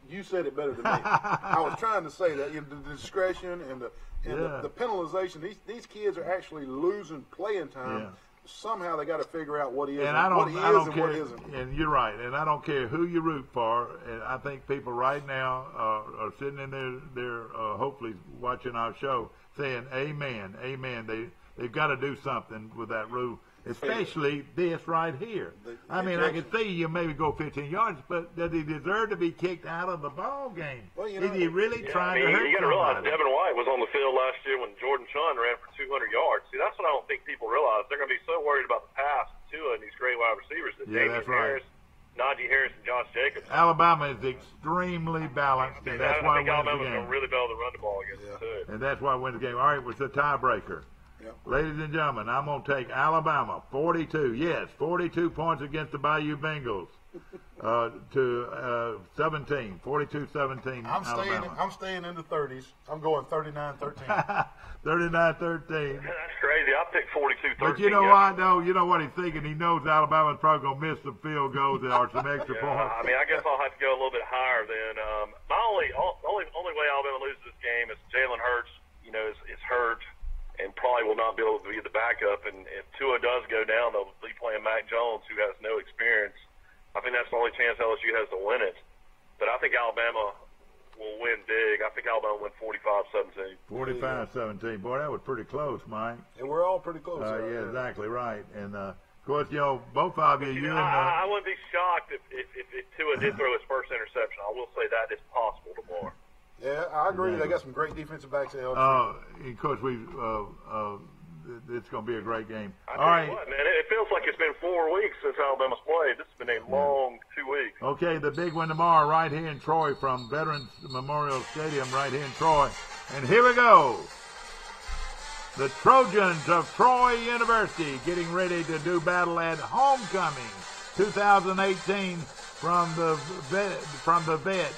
You said it better than me. I was trying to say that the discretion and the penalization. These kids are actually losing playing time. Yeah. Somehow they got to figure out what he is, And what care, isn't. And you're right. And I don't care who you root for. And I think people right now are sitting in their hopefully watching our show saying, "Amen, amen." They've got to do something with that rule, especially this right here. I mean, I can see you maybe go 15 yards, but does he deserve to be kicked out of the ball game? Well, is he really trying to hurt you got to realize somebody? Devin White was on the field last year when Jordan Chun ran for 200 yards. See, that's what I don't think people realize. They're going to be so worried about the pass to and these great wide receivers that Damian Harris, Najee Harris, and Josh Jacobs. Alabama is extremely balanced, and that's why I think it wins Alabama's the game. going to really be able to run the ball against them, too. And that's why it wins the game. All right, it's a tiebreaker. Yep. Ladies and gentlemen, I'm going to take Alabama 42 points against the Bayou Bengals to 17, 42-17. I'm staying in the 30s. I'm going 39-13. 39-13. That's crazy. I picked 42-13. But you know what, though? You know what he's thinking? He knows Alabama's probably going to miss some field goals or some extra points. I mean, I guess I'll have to go a little bit higher then. My only way Alabama loses this game is Jalen Hurts, is hurt and probably will not be able to be the backup. And if Tua does go down, they'll be playing Mac Jones, who has no experience. I think that's the only chance LSU has to win it. But I think Alabama will win big. I think Alabama will win 45-17. 45-17. Boy, that was pretty close, Mike. And we're all pretty close. Yeah, exactly right. And, of course, both of you, I wouldn't be shocked if Tua did throw his first interception. I will say that is possible tomorrow. Yeah, I agree. They got some great defensive backs at LSU. Of course, it's going to be a great game. All right. What, man, it feels like it's been 4 weeks since Alabama's played. This has been a long 2 weeks. Okay, the big one tomorrow right here in Troy from Veterans Memorial Stadium right here in Troy. And here we go. The Trojans of Troy University getting ready to do battle at Homecoming 2018 from the vet.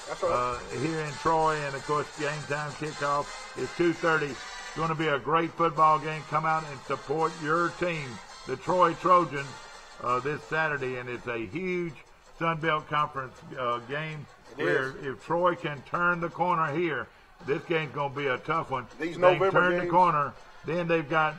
That's right. Here in Troy, and of course, game time kickoff is 2:30. It's going to be a great football game. Come out and support your team, the Troy Trojans, this Saturday, and it's a huge Sun Belt Conference game. If Troy can turn the corner here, this game's going to be a tough one. These they November turn games. the corner, then they've got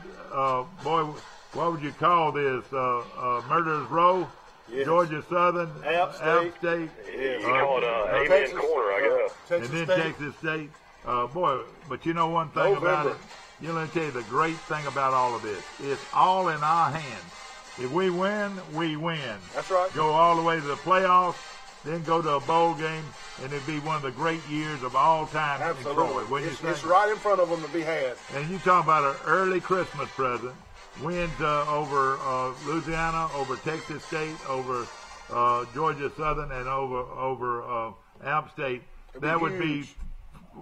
what would you call this? Murderers Row. Yes. Georgia Southern, App State. Yeah, you call it Amen Corner, I guess. And then Texas State. Boy, but you know one thing about it? Let me tell you the great thing about all of this. It's all in our hands. If we win, we win. That's right. Go all the way to the playoffs, then go to a bowl game, and it'd be one of the great years of all time Absolutely. in Troy. It's right in front of them to be had. And you talk about an early Christmas present. wins over Louisiana, over Texas State, over Georgia Southern, and over App State. That would be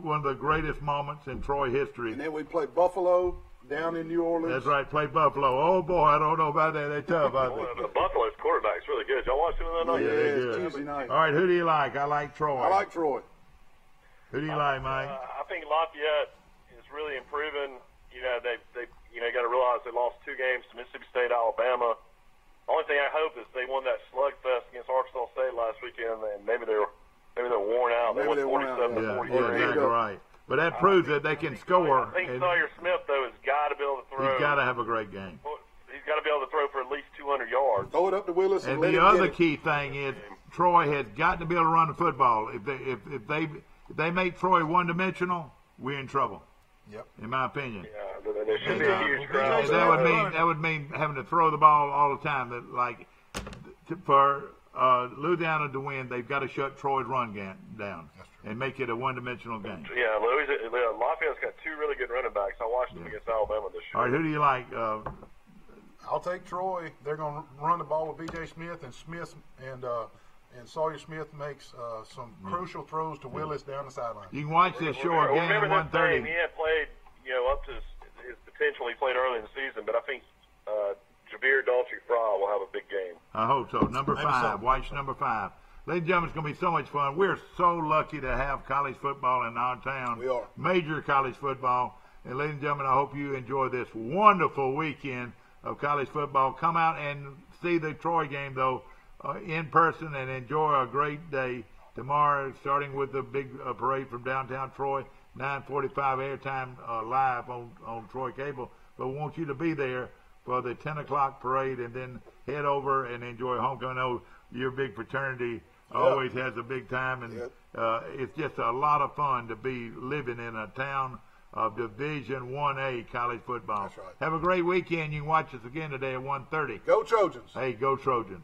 one of the greatest moments in Troy history. And then we play Buffalo down in New Orleans. That's right, play Buffalo. Oh, boy, I don't know about that. They're tough, aren't they? Buffalo's quarterback's really good. Y'all watch him the other night? Yeah, they're good. Tuesday night. All right, who do you like? I like Troy. I like Troy. Who do you like, Mike? I think Lafayette is really improving. You know, they got to realize they lost 2 games to Mississippi State, Alabama. Only thing I hope is they won that slugfest against Arkansas State last weekend, and maybe they're worn out. They won 47-43. Yeah, exactly right. But that proves that they can score. I think Sawyer Smith, though, has got to be able to throw. He's got to have a great game. He's got to be able to throw for at least 200 yards. Throw it up to Willis. And the other key thing is Troy has got to be able to run the football. If they make Troy one-dimensional, we're in trouble. Yep. In my opinion. Yeah, there should be a huge crowd. That would mean having to throw the ball all the time. That for Louisiana to win, they've got to shut Troy's run down and make it a one-dimensional game. Yeah, Lafayette's got 2 really good running backs. I watched them against Alabama this year. All right, who do you like? I'll take Troy. They're going to run the ball with B.J. Smith, and Sawyer Smith makes some crucial throws to Willis down the sideline. You can watch this show again at 1:30. He had played, up to his potential. He played early in the season, but I think Javier Daltrey-Fry will have a big game. I hope so. Number 5. Watch number 5. Ladies and gentlemen, it's going to be so much fun. We're so lucky to have college football in our town. We are. Major college football. And ladies and gentlemen, I hope you enjoy this wonderful weekend of college football. Come out and see the Troy game, though, in person, and enjoy a great day tomorrow, starting with the big parade from downtown Troy, 9:45 airtime live on Troy Cable. But we want you to be there for the 10 o'clock parade and then head over and enjoy homecoming. I know your big fraternity always has a big time, and it's just a lot of fun to be living in a town of Division 1A college football. That's right. Have a great weekend. You can watch us again today at 1:30. Go Trojans. Hey, go Trojans.